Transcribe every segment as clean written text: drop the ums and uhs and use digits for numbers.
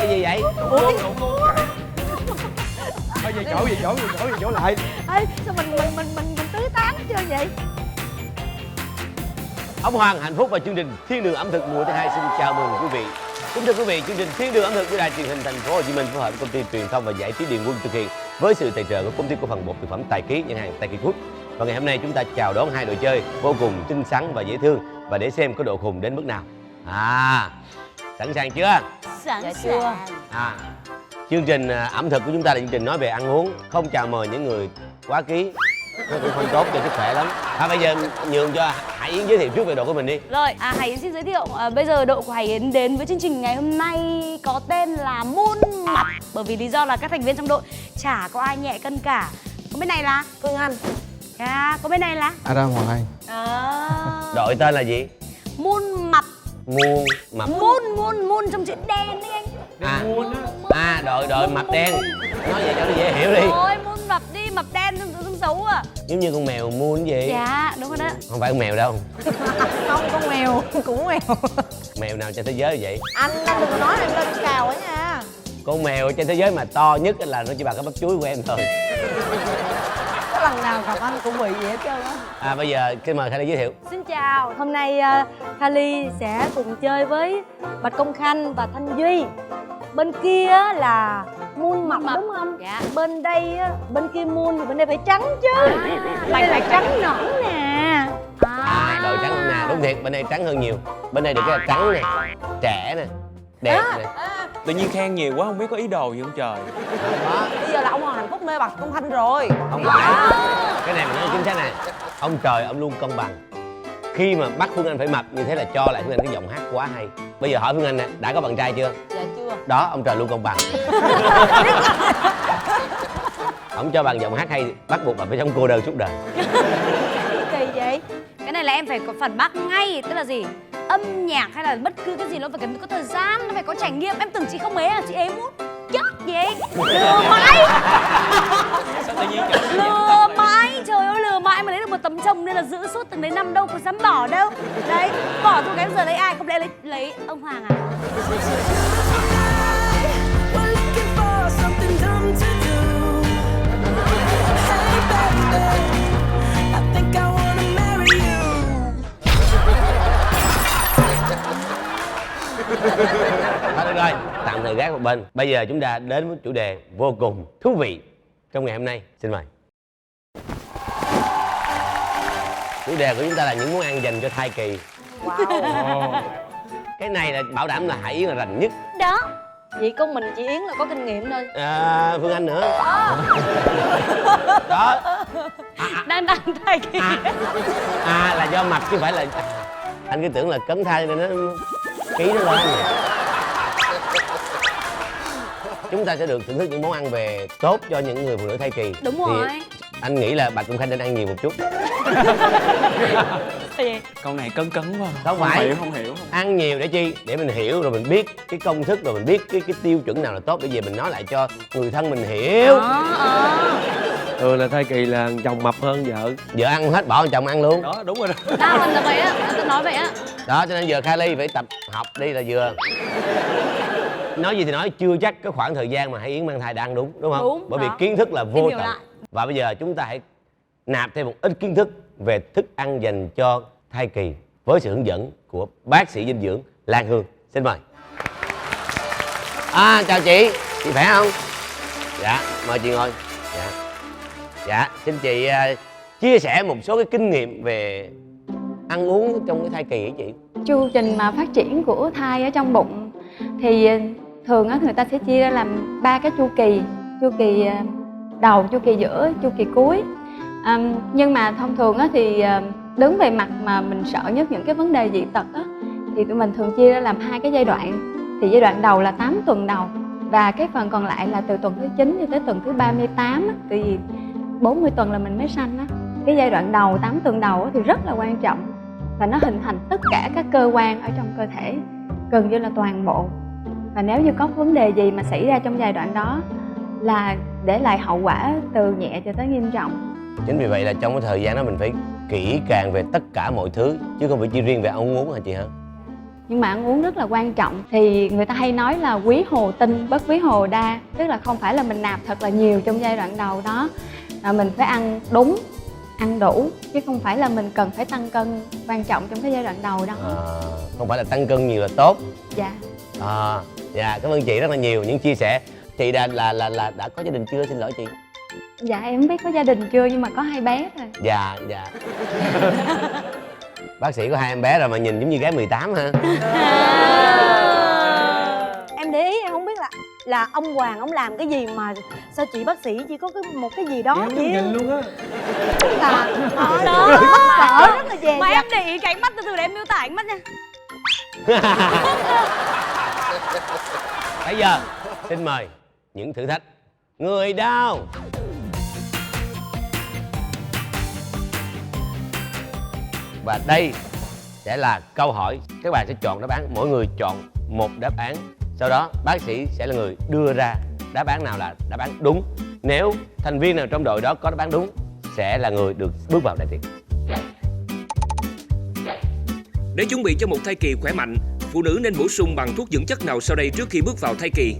là gì vậy? Thôi về chỗ lại. Ê, sao mình tứ tán hết trơn vậy? Ông Hoàng Hạnh Phúc và chương trình Thiên đường ẩm thực mùa thứ 2 xin chào mừng quý vị. Kính thưa quý vị, chương trình Thiên đường ẩm thực của đài truyền hình Thành phố Hồ Chí Minh phối hợp với công ty truyền thông và giải trí Điền Quân thực hiện với sự tài trợ của công ty cổ phần bột thực phẩm Tài Ký, nhãn hàng Tài Ký Food. Và ngày hôm nay chúng ta chào đón hai đội chơi vô cùng xinh xắn và dễ thương, và để xem có độ khùng đến mức nào. Sẵn sàng chưa? Sẵn sàng. Chương trình ẩm thực của chúng ta là chương trình nói về ăn uống, không chào mời những người quá ký, nó cũng không tốt cho sức khỏe lắm. Bây giờ nhường cho Hải Yến giới thiệu trước về đội của mình đi. Rồi, Hải Yến xin giới thiệu. Bây giờ đội của Hải Yến đến với chương trình ngày hôm nay có tên là Muôn Mặt. Bởi vì lý do là các thành viên trong đội chả có ai nhẹ cân cả. Có bên này là Phương Anh. Có bên này là Adam Hoàng Anh. Đội tên là gì? Muôn Mặt. Muôn Mập. Muôn trong chữ đen đấy anh. Đội mập đen. Nói vậy cho nó dễ hiểu đi. Ôi, muôn mập đi, mập đen tương xấu à. Giống như con mèo muôn gì? Dạ, đúng rồi đó. Không phải con mèo đâu. Không, con mèo cũng mèo. Mèo nào trên thế giới vậy? Anh đừng có nói em lên cào ấy nha. Con mèo trên thế giới mà to nhất là nó chỉ bằng cái bắp chuối của em thôi. Có lần nào gặp anh cũng bị vậy hết trơn á. Bây giờ xin mời Khanh giới thiệu. Xin chào, hôm nay Kali sẽ cùng chơi với Bạch Công Khanh và Thanh Duy. Bên kia là Muôn Mập đúng không? Dạ. Bên đây bên kia Muôn thì bên đây phải trắng chứ. Đây là trắng nõn nè. Đội trắng hơn nè, đúng thiệt, bên đây trắng hơn nhiều. Bên đây được cái là trắng nè, trẻ nè, đẹp nè. Tự nhiên khen nhiều quá không biết có ý đồ gì không trời. Bây giờ là ông Hoàng Hạnh Phúc mê Bạch Công Khanh rồi. Không phải. Cái này mình nói chính xác nè. Ông trời ông luôn công bằng. Khi mà bắt Phương Anh phải mập như thế là cho lại Phương Anh cái giọng hát quá hay. Bây giờ hỏi Phương Anh nè, đã có bạn trai chưa? Dạ chưa. Đó, ông trời luôn công bằng. Ông cho bằng giọng hát hay, bắt buộc bạn phải sống cô đơn suốt đời. Kỳ vậy? Cái này là em phải có phản bác ngay, tức là gì? Âm nhạc hay là bất cứ cái gì nó phải cần có thời gian, nó phải có trải nghiệm. Em tưởng chị không ế là chị ế muốn chết vậy? Lừa mãi. Sao tự nhiên Lừa mãi, trời ơi lừa mãi mà lấy được một tấm chồng nên là giữ suốt từng đấy năm đâu có dám bỏ đâu. Đấy, bỏ thôi cái giờ lấy ai, không lẽ lấy ông Hoàng à? Thôi được rồi, tạm thời gác một bên. Bây giờ chúng ta đến với chủ đề vô cùng thú vị trong ngày hôm nay. Xin mời. Chủ đề của chúng ta là những món ăn dành cho thai kỳ. Wow. Cái này là bảo đảm là Hải Yến là rành nhất. Đó, vậy con mình chị Yến là có kinh nghiệm thôi. Phương Anh nữa. Đó. Đang thai kỳ. Là do mập chứ không phải là anh cứ tưởng là cấn thai nên nó ký nó lên. Chúng ta sẽ được thưởng thức những món ăn về tốt cho những người phụ nữ thai kỳ. Đúng rồi. Thì anh nghĩ là Bạch Công Khanh nên ăn nhiều một chút. Câu này cấn quá. Không phải. Không hiểu. Ăn nhiều để chi? Để mình hiểu rồi mình biết cái công thức, rồi mình biết cái tiêu chuẩn nào là tốt để về mình nói lại cho người thân mình hiểu. Thường là thai kỳ là chồng mập hơn vợ. Vợ ăn hết bỏ chồng ăn luôn. Đó, đúng rồi đó. Mình là vậy á, tôi nói vậy á. Đó, cho nên giờ Kylie phải tập học đi là vừa. Nói gì thì nói, chưa chắc cái khoảng thời gian mà Hải Yến mang thai đã ăn đúng không? Đúng, bởi vì đó. kiến thức là vô tận. lại. Và bây giờ chúng ta hãy nạp thêm một ít kiến thức về thức ăn dành cho thai kỳ với sự hướng dẫn của bác sĩ dinh dưỡng Lan Hương. Xin mời. Chào chị khỏe không? Dạ, mời chị ngồi. Dạ, xin chị chia sẻ một số cái kinh nghiệm về ăn uống trong cái thai kỳ hả chị? Chu trình mà phát triển của thai ở trong bụng thì thường á người ta sẽ chia ra làm 3 cái chu kỳ đầu, chu kỳ giữa, chu kỳ cuối. Nhưng mà thông thường á thì đứng về mặt mà mình sợ nhất những cái vấn đề dị tật á thì tụi mình thường chia ra làm 2 cái giai đoạn. Thì giai đoạn đầu là 8 tuần đầu và cái phần còn lại là từ tuần thứ 9 cho tới tuần thứ 38 á, tại vì 40 tuần là mình mới sanh á. Cái giai đoạn đầu 8 tuần đầu á thì rất là quan trọng và nó hình thành tất cả các cơ quan ở trong cơ thể gần như là toàn bộ. Và nếu như có vấn đề gì mà xảy ra trong giai đoạn đó là để lại hậu quả từ nhẹ cho tới nghiêm trọng. Chính vì vậy là trong cái thời gian đó mình phải kỹ càng về tất cả mọi thứ chứ không phải chỉ riêng về ăn uống hả chị hả? nhưng mà ăn uống rất là quan trọng. Thì người ta hay nói là quý hồ tinh bất quý hồ đa, tức là không phải là mình nạp thật là nhiều trong giai đoạn đầu đó, mà mình phải ăn đúng, ăn đủ, chứ không phải là mình cần phải tăng cân quan trọng trong cái giai đoạn đầu đó. Không phải là tăng cân nhiều là tốt. Dạ. Dạ, cảm ơn chị rất là nhiều những chia sẻ. Chị đã đã có gia đình chưa, xin lỗi chị? Dạ em không biết có gia đình chưa, nhưng mà có 2 bé thôi. Dạ. Bác sĩ có 2 em bé rồi mà nhìn giống như gái 18 ha. Em để ý em không biết là ông Hoàng ông làm cái gì mà sao chị bác sĩ chỉ có một cái gì đó Em nhìn luôn á. Đó mắc cỡ rất là dè Mà dặt. em để ý cái ánh mắt từ từ để em miêu tả ánh mắt nha. Bây giờ xin mời những thử thách. Người đau. Và đây sẽ là câu hỏi. Các bạn sẽ chọn đáp án, mỗi người chọn một đáp án. Sau đó bác sĩ sẽ là người đưa ra đáp án nào là đáp án đúng. Nếu thành viên nào trong đội đó có đáp án đúng sẽ là người được bước vào đại tiệc. Để chuẩn bị cho một thai kỳ khỏe mạnh, phụ nữ nên bổ sung bằng thuốc dưỡng chất nào sau đây trước khi bước vào thai kỳ?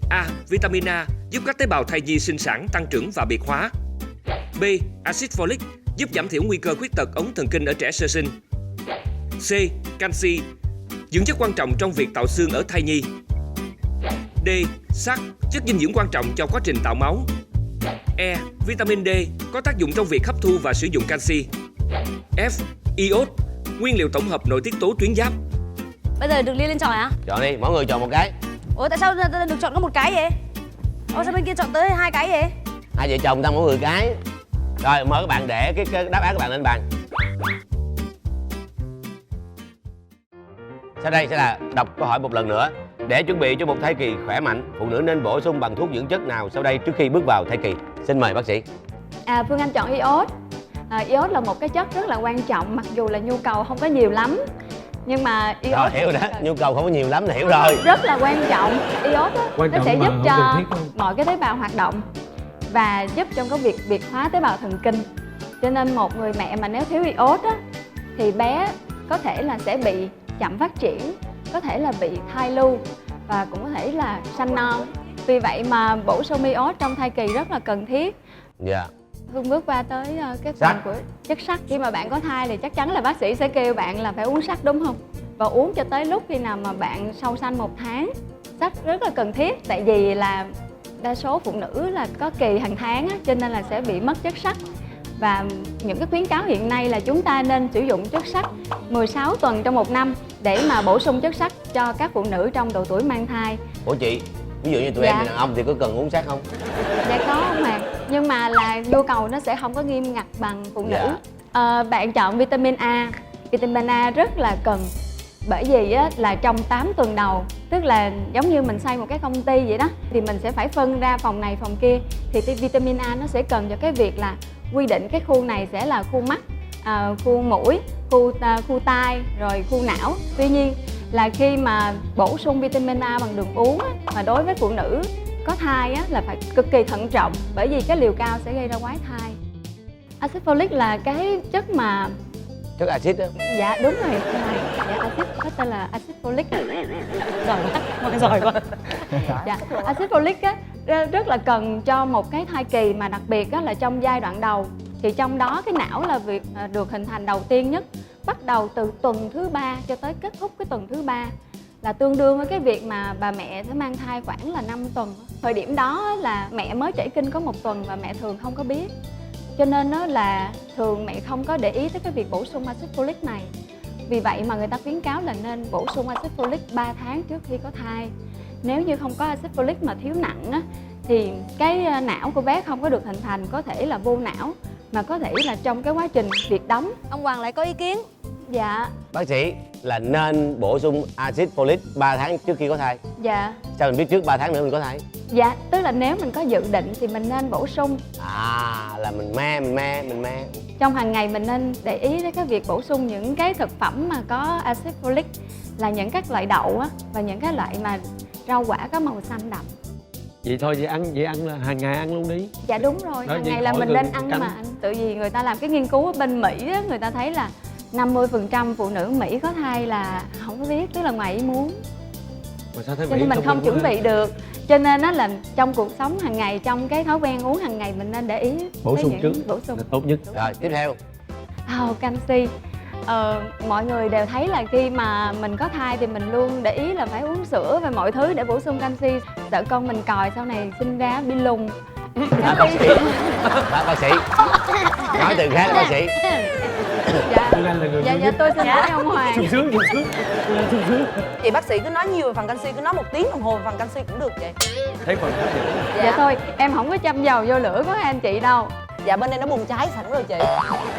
A. Vitamin A giúp các tế bào thai nhi sinh sản, tăng trưởng và biệt hóa. B. Axit folic giúp giảm thiểu nguy cơ khuyết tật ống thần kinh ở trẻ sơ sinh. C. Canxi dưỡng chất quan trọng trong việc tạo xương ở thai nhi. D. Sắt chất dinh dưỡng quan trọng cho quá trình tạo máu. E. Vitamin D có tác dụng trong việc hấp thu và sử dụng canxi. F. Iốt nguyên liệu tổng hợp nội tiết tố tuyến giáp. Bây giờ được Ly lên chọn hả? Chọn đi, mỗi người chọn một cái. Ủa tại sao ta được chọn có một cái vậy? Ủa sao bên kia chọn tới 2 cái vậy? Hai vợ chồng ta mỗi người cái. Rồi mời các bạn để cái đáp án các bạn lên bàn. Sau đây sẽ là đọc câu hỏi một lần nữa. Để chuẩn bị cho một thai kỳ khỏe mạnh, phụ nữ nên bổ sung bằng thuốc dưỡng chất nào sau đây trước khi bước vào thai kỳ? Xin mời bác sĩ. Phương Anh chọn iốt. Iốt là một cái chất rất là quan trọng, mặc dù là nhu cầu không có nhiều lắm, nhưng mà iốt Rồi hiểu đó, nhu cầu không có nhiều lắm là hiểu rồi. rất là quan trọng. Iốt Quan nó trọng sẽ mà giúp không cho cần thiết đâu. mọi cái tế bào hoạt động và giúp trong cái việc biệt hóa tế bào thần kinh. Cho nên một người mẹ mà nếu thiếu iốt thì bé có thể là sẽ bị chậm phát triển, có thể là bị thai lưu và cũng có thể là sanh non. Vì vậy mà bổ sung iốt trong thai kỳ rất là cần thiết. Dạ. Hương bước qua tới cái phần Sắt. của chất sắt. Khi mà bạn có thai thì chắc chắn là bác sĩ sẽ kêu bạn là phải uống sắt, đúng không? Và uống cho tới lúc khi nào mà bạn sau sanh 1 tháng. Sắt rất là cần thiết, tại vì là đa số phụ nữ là có kỳ hàng tháng á, cho nên là sẽ bị mất chất sắt. Và những cái khuyến cáo hiện nay là chúng ta nên sử dụng chất sắt 16 tuần trong 1 năm để mà bổ sung chất sắt cho các phụ nữ trong độ tuổi mang thai. Ủa chị, ví dụ như tụi em Dạ. là đàn ông thì có cần uống sắt không? Dạ có không ạ? Nhưng mà là nhu cầu nó sẽ không có nghiêm ngặt bằng phụ nữ. Dạ. Bạn chọn vitamin A. Vitamin A rất là cần. Bởi vì á, là trong 8 tuần đầu, tức là giống như mình xây một cái công ty vậy đó, thì mình sẽ phải phân ra phòng này phòng kia. Thì vitamin A nó sẽ cần cho cái việc là quy định cái khu này sẽ là khu mắt, khu mũi, khu tai, rồi khu não. Tuy nhiên là khi mà bổ sung vitamin A bằng đường uống á, mà đối với phụ nữ có thai á, là phải cực kỳ thận trọng, bởi vì cái liều cao sẽ gây ra quái thai. Axit folic là cái chất mà Chất axit đó. dạ đúng rồi, dạ axit có tên là axit folic. Giỏi quá, giỏi quá. Dạ, axit folic á rất là cần cho một cái thai kỳ, mà đặc biệt á là trong giai đoạn đầu. Thì trong đó cái não là việc được hình thành đầu tiên nhất, bắt đầu từ tuần thứ 3 cho tới kết thúc cái tuần thứ 3, là tương đương với cái việc mà bà mẹ sẽ mang thai khoảng là 5 tuần. Thời điểm đó là mẹ mới trải kinh có 1 tuần và mẹ thường không có biết, cho nên đó là thường mẹ không có để ý tới cái việc bổ sung axit folic này. Vì vậy mà người ta khuyến cáo là nên bổ sung axit folic 3 tháng trước khi có thai. Nếu như không có axit folic mà thiếu nặng á, thì cái não của bé không có được hình thành, có thể là vô não, mà có thể là trong cái quá trình việc đóng. Ông Hoàng lại có ý kiến. Dạ. Bác sĩ là nên bổ sung axit folic 3 tháng trước khi có thai. Dạ. Sao mình biết trước 3 tháng nữa mình có thai? Dạ, tức là nếu mình có dự định thì mình nên bổ sung. Là mình me. Trong hàng ngày mình nên để ý đến cái việc bổ sung những cái thực phẩm mà có axit folic, là những các loại đậu á, và những cái loại mà rau quả có màu xanh đậm. Vậy thôi, vậy ăn là hàng ngày ăn luôn đi. Dạ đúng rồi, Đó, hàng vậy ngày là khỏi mình cần nên ăn canh. mà anh. Tự vì người ta làm cái nghiên cứu ở bên Mỹ á, người ta thấy là 50% phụ nữ Mỹ có thai là không có biết, tức là ngoài ý muốn. Mà sao thấy Cho nên mình không chuẩn bị được. Cho nên nó là trong cuộc sống hàng ngày, trong cái thói quen uống hàng ngày mình nên để ý bổ tới sung những trước bổ sung. là tốt nhất. Rồi tiếp theo. Canxi. Mọi người đều thấy là khi mà mình có thai thì mình luôn để ý là phải uống sữa và mọi thứ để bổ sung canxi. Sợ con mình còi sau này sinh ra bị lùn. Bác sĩ. Bác sĩ. Nói từ khác là bác sĩ. Dạ tôi xin lỗi ông Hoàng. Sung sướng. Chị bác sĩ cứ nói nhiều về phần canxi, cứ nói 1 tiếng đồng hồ về phần canxi cũng được vậy. Thấy phần khác vậy. Dạ thôi, em không có châm dầu vô lửa của hai anh chị đâu. Dạ bên đây nó bùng cháy sẵn rồi chị.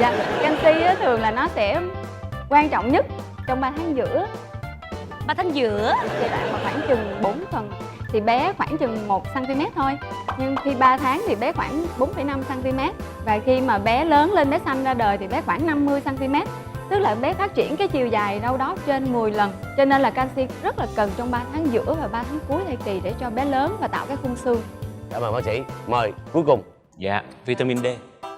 Dạ, canxi á, thường là nó sẽ quan trọng nhất trong 3 tháng giữa. 3 tháng giữa. Giai đoạn mà khoảng chừng 4 tuần thì bé khoảng chừng 1 cm thôi. Nhưng khi 3 tháng thì bé khoảng 4,5 cm. Và khi mà bé lớn lên, bé sanh ra đời thì bé khoảng 50 cm. Tức là bé phát triển cái chiều dài đâu đó trên 10 lần. Cho nên là canxi rất là cần trong 3 tháng giữa và 3 tháng cuối thai kỳ để cho bé lớn và tạo cái khung xương. Cảm ơn bác sĩ. Mời cuối cùng. Dạ, vitamin D.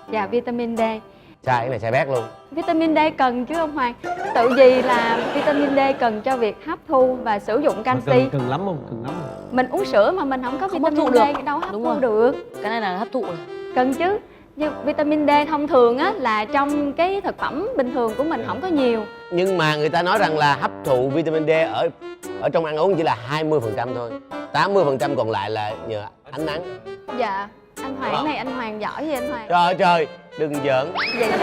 Và vitamin D. Sai cái này sai bét luôn. Vitamin D cần chứ ông Hoàng. Tự vì là vitamin D cần cho việc hấp thu và sử dụng canxi. Cần lắm không? Cần lắm không? Mình uống sữa mà mình không có Không hấp vitamin thụ D được. thì đâu hấp Đúng thu rồi. được. Cái này là hấp thụ rồi. Cần chứ. Nhưng vitamin D thông thường á là trong cái thực phẩm bình thường của mình không có nhiều. Nhưng mà người ta nói rằng là hấp thụ vitamin D ở trong ăn uống chỉ là 20% thôi. 80% còn lại là nhờ ánh nắng. Dạ. Anh Hoàng này anh Hoàng giỏi vậy anh Hoàng. Trời trời, đừng giỡn. Vậy đó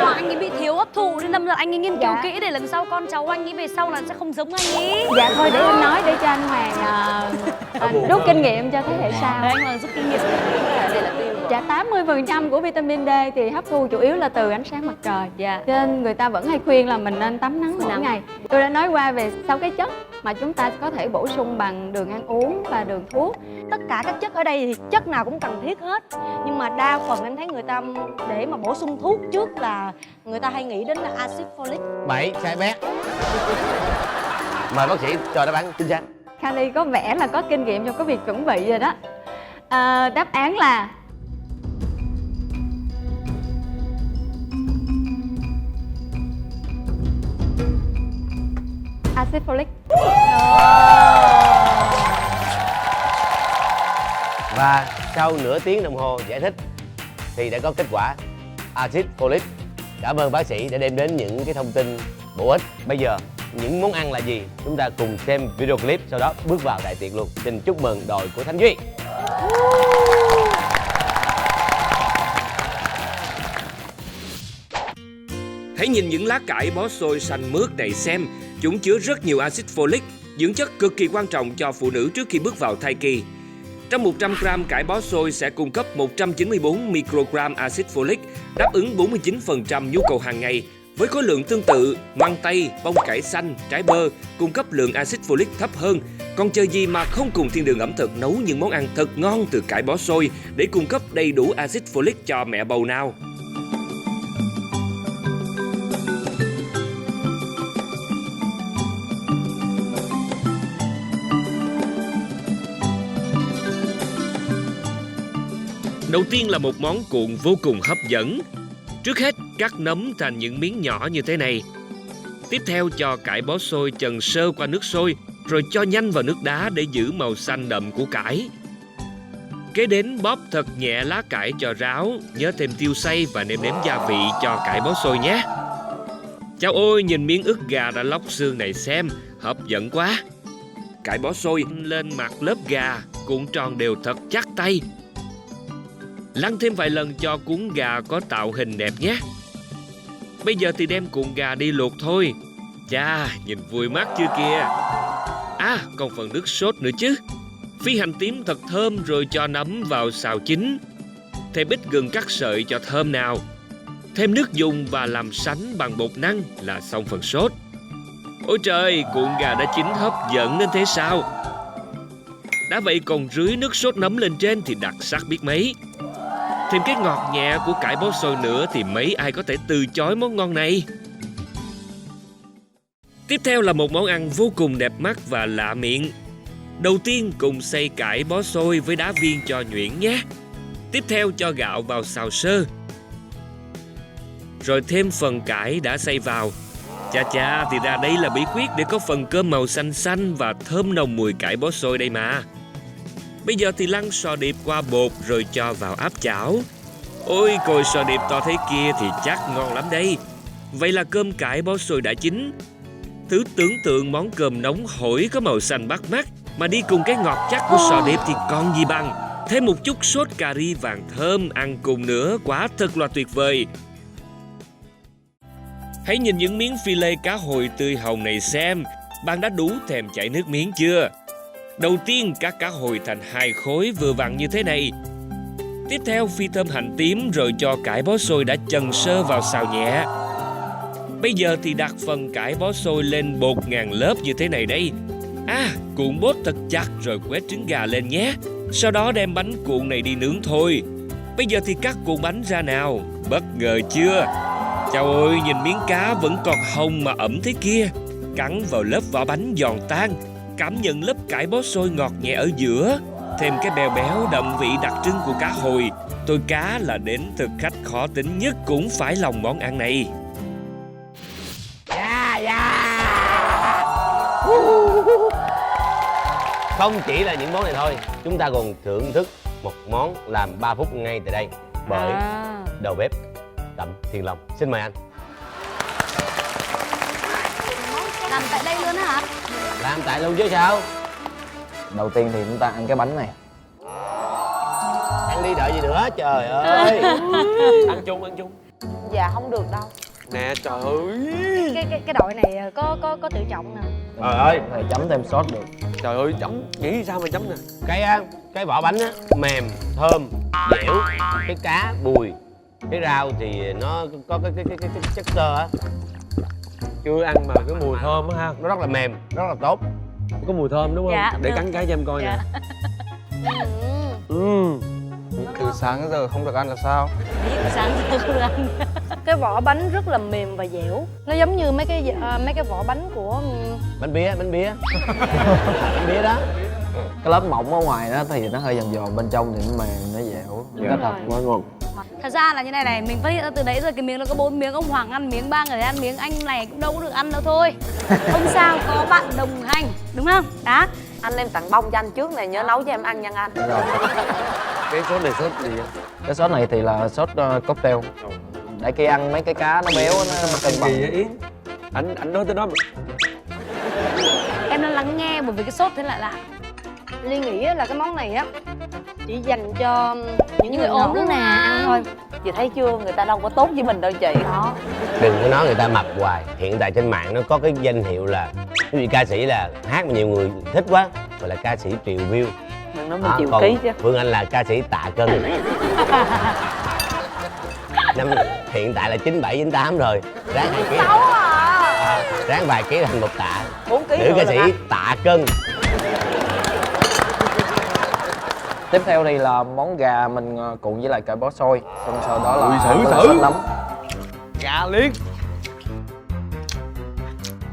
là Anh ấy bị thiếu hấp thụ nên đâm ra anh ấy nghiên cứu Dạ. kỹ để lần sau con cháu anh ấy về sau là sẽ không giống anh ấy. Dạ thôi để em nói để cho anh Hoàng rút kinh nghiệm cho thế hệ sau. Đấy, anh Hoàng rút kinh nghiệm. Đây là tiêu. Dạ 80% của vitamin D thì hấp thu chủ yếu là từ ánh sáng mặt trời. Dạ. Cho nên người ta vẫn hay khuyên là mình nên tắm nắng mỗi ngày. Tôi đã nói qua về 6 cái chất mà chúng ta có thể bổ sung bằng đường ăn uống và đường thuốc. Tất cả các chất ở đây thì chất nào cũng cần thiết hết. Nhưng mà đa phần em thấy người ta để mà bổ sung thuốc trước là người ta hay nghĩ đến là axit folic. 7 sai bét. Mời bác sĩ cho đáp án chính xác. Kali có vẻ là có kinh nghiệm trong cái việc chuẩn bị rồi đó. Đáp án là axit folic. Và sau nửa tiếng đồng hồ giải thích thì đã có kết quả axit folic. Cảm ơn bác sĩ đã đem đến những cái thông tin bổ ích. Bây giờ những món ăn là gì? Chúng ta cùng xem video clip, sau đó bước vào đại tiệc luôn. Xin chúc mừng đội của Thanh Duy. Hãy nhìn những lá cải bó xôi xanh mướt này xem, chúng chứa rất nhiều axit folic, dưỡng chất cực kỳ quan trọng cho phụ nữ trước khi bước vào thai kỳ. Trong 100 gram cải bó xôi sẽ cung cấp 194 microgram axit folic, đáp ứng 49% nhu cầu hàng ngày. Với khối lượng tương tự, măng tây, bông cải xanh, trái bơ cung cấp lượng axit folic thấp hơn. Còn chờ gì mà không cùng thiên đường ẩm thực nấu những món ăn thật ngon từ cải bó xôi để cung cấp đầy đủ axit folic cho mẹ bầu nào. Đầu tiên là một món cuộn vô cùng hấp dẫn. Trước hết, cắt nấm thành những miếng nhỏ như thế này. Tiếp theo cho cải bó xôi chần sơ qua nước sôi, rồi cho nhanh vào nước đá để giữ màu xanh đậm của cải. Kế đến bóp thật nhẹ lá cải cho ráo, nhớ thêm tiêu xay và nêm nếm gia vị cho cải bó xôi nhé. Chao ôi, nhìn miếng ức gà đã lóc xương này xem, hấp dẫn quá. Cải bó xôi lên mặt lớp gà, cuộn tròn đều thật chắc tay. Lăn thêm vài lần cho cuốn gà có tạo hình đẹp nhé. Bây giờ thì đem cuộn gà đi luộc thôi. Chà, nhìn vui mắt chưa kìa. À, còn phần nước sốt nữa chứ. Phi hành tím thật thơm rồi cho nấm vào xào chín. Thêm ít gừng cắt sợi cho thơm nào. Thêm nước dùng và làm sánh bằng bột năng là xong phần sốt. Ôi trời, cuộn gà đã chín hấp dẫn nên thế sao? Đã vậy còn rưới nước sốt nấm lên trên thì đặc sắc biết mấy. Thêm cái ngọt nhẹ của cải bó xôi nữa thì mấy ai có thể từ chối món ngon này. Tiếp theo là một món ăn vô cùng đẹp mắt và lạ miệng. Đầu tiên cùng xay cải bó xôi với đá viên cho nhuyễn nhé. Tiếp theo cho gạo vào xào sơ. rồi thêm phần cải đã xay vào. Chà chà, thì ra đây là bí quyết để có phần cơm màu xanh xanh và thơm nồng mùi cải bó xôi đây mà. Bây giờ thì lăn sò điệp qua bột rồi cho vào áp chảo. Ôi, cồi sò điệp to thế kia thì chắc ngon lắm đây. Vậy là cơm cải bó xôi đã chín. Thứ tưởng tượng món cơm nóng hổi có màu xanh bắt mắt mà đi cùng cái ngọt chắc của sò điệp thì còn gì bằng. Thêm một chút sốt cà ri vàng thơm ăn cùng nữa, quả thật là tuyệt vời. Hãy nhìn những miếng phi lê cá hồi tươi hồng này xem, bạn đã đủ thèm chảy nước miếng chưa? Đầu tiên cắt cá hồi thành 2 khối vừa vặn như thế này. Tiếp theo phi thơm hành tím rồi cho cải bó xôi đã chần sơ vào xào nhẹ. Bây giờ thì đặt phần cải bó xôi lên bột ngàn lớp như thế này đây. Cuộn bốt thật chặt rồi quét trứng gà lên nhé. Sau đó đem bánh cuộn này đi nướng thôi. Bây giờ thì cắt cuộn bánh ra nào. Bất ngờ chưa? Chào ơi, nhìn miếng cá vẫn còn hồng mà ẩm thế kia. Cắn vào lớp vỏ bánh giòn tan, cảm nhận lớp cải bó xôi ngọt nhẹ ở giữa. Thêm cái bèo béo đậm vị đặc trưng của cá hồi. Tôi cá là đến thực khách khó tính nhất cũng phải lòng món ăn này. Không chỉ là những món này thôi, chúng ta còn thưởng thức một món làm 3 phút ngay tại đây bởi đầu bếp Đặng Thiên Long. Xin mời anh. Làm tại đây luôn hả? Làm tại luôn chứ sao? Đầu tiên thì chúng ta ăn cái bánh này. Ăn đi đợi gì nữa, trời ơi. Ăn chung. Dạ không được đâu. Nè trời ơi. Cái đội này có tự trọng nè. Trời ơi, Này chấm thêm sốt được. Trời ơi, chấm, nghĩ sao mà chấm nè. cái vỏ bánh á mềm, thơm, dẻo. Cái cá bùi, cái rau thì nó có cái chất xơ á. Chưa ăn mà cái mùi thơm á ha. Nó rất là mềm, rất là tốt. Có mùi thơm đúng không? Dạ. Để cắn cái cho em coi nè. Từ sáng đến giờ không được ăn là sao? Sáng giờ không được ăn. Cái vỏ bánh rất là mềm và dẻo. Nó giống như mấy cái vỏ bánh của Bánh bía bánh bía đó. Cái lớp mỏng ở ngoài đó thì nó hơi giòn giòn, bên trong thì nó mềm, nó dẻo. Rất là ngon. Thật ra là như này mình phát hiện ra từ đấy rồi, cái miếng nó có 4 miếng, ông Hoàng ăn miếng, 3 người ăn miếng, anh này cũng đâu có được ăn đâu thôi. Không sao, có bạn đồng hành, đúng không? Đó. Anh em tặng bông cho anh trước này, nhớ nấu cho em ăn nha anh. Rồi. Cái sốt này sốt gì vậy? Cái sốt này thì là sốt cocktail. Để khi ăn mấy cái cá nó béo nó cân bằng. Gì vậy Yến? Anh nói tới đó. Em đang lắng nghe bởi vì cái sốt thế lại lạ. Ly nghĩ là cái món này á chỉ dành cho những người ốm nữa nè ăn thôi. Chị thấy chưa, người ta đâu có tốt với mình đâu chị. Đó. Đừng có nói người ta mập hoài. Hiện tại trên mạng nó có cái danh hiệu là cái vị ca sĩ là hát mà nhiều người thích quá, gọi là ca sĩ triệu view. Đừng nói mình chịu ký chứ. Phương Anh là ca sĩ tạ cân. Hiện tại là 97, 98 rồi. Ráng 2 kg. Ráng vài ký thành một tạ. 4 kg nữ ca sĩ tạ cân. Tiếp theo thì là món gà mình cuộn với lại cải bó xôi. Xong sau đó là thử. sốt nấm. Gà liếc.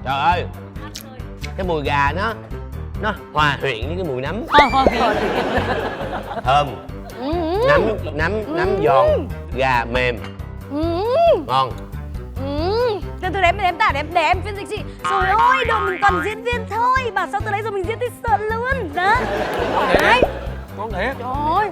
Trời ơi, cái mùi gà nó hòa quyện với cái mùi nấm. Thơm. Nấm giòn, gà mềm, ngon. Từ để em phiên dịch chị. Trời ơi, đồ mình còn diễn viên thôi, bảo sao từ đấy rồi mình diễn thì sợ luôn. Đó. Đấy. Ngon thiệt. Trời ơi.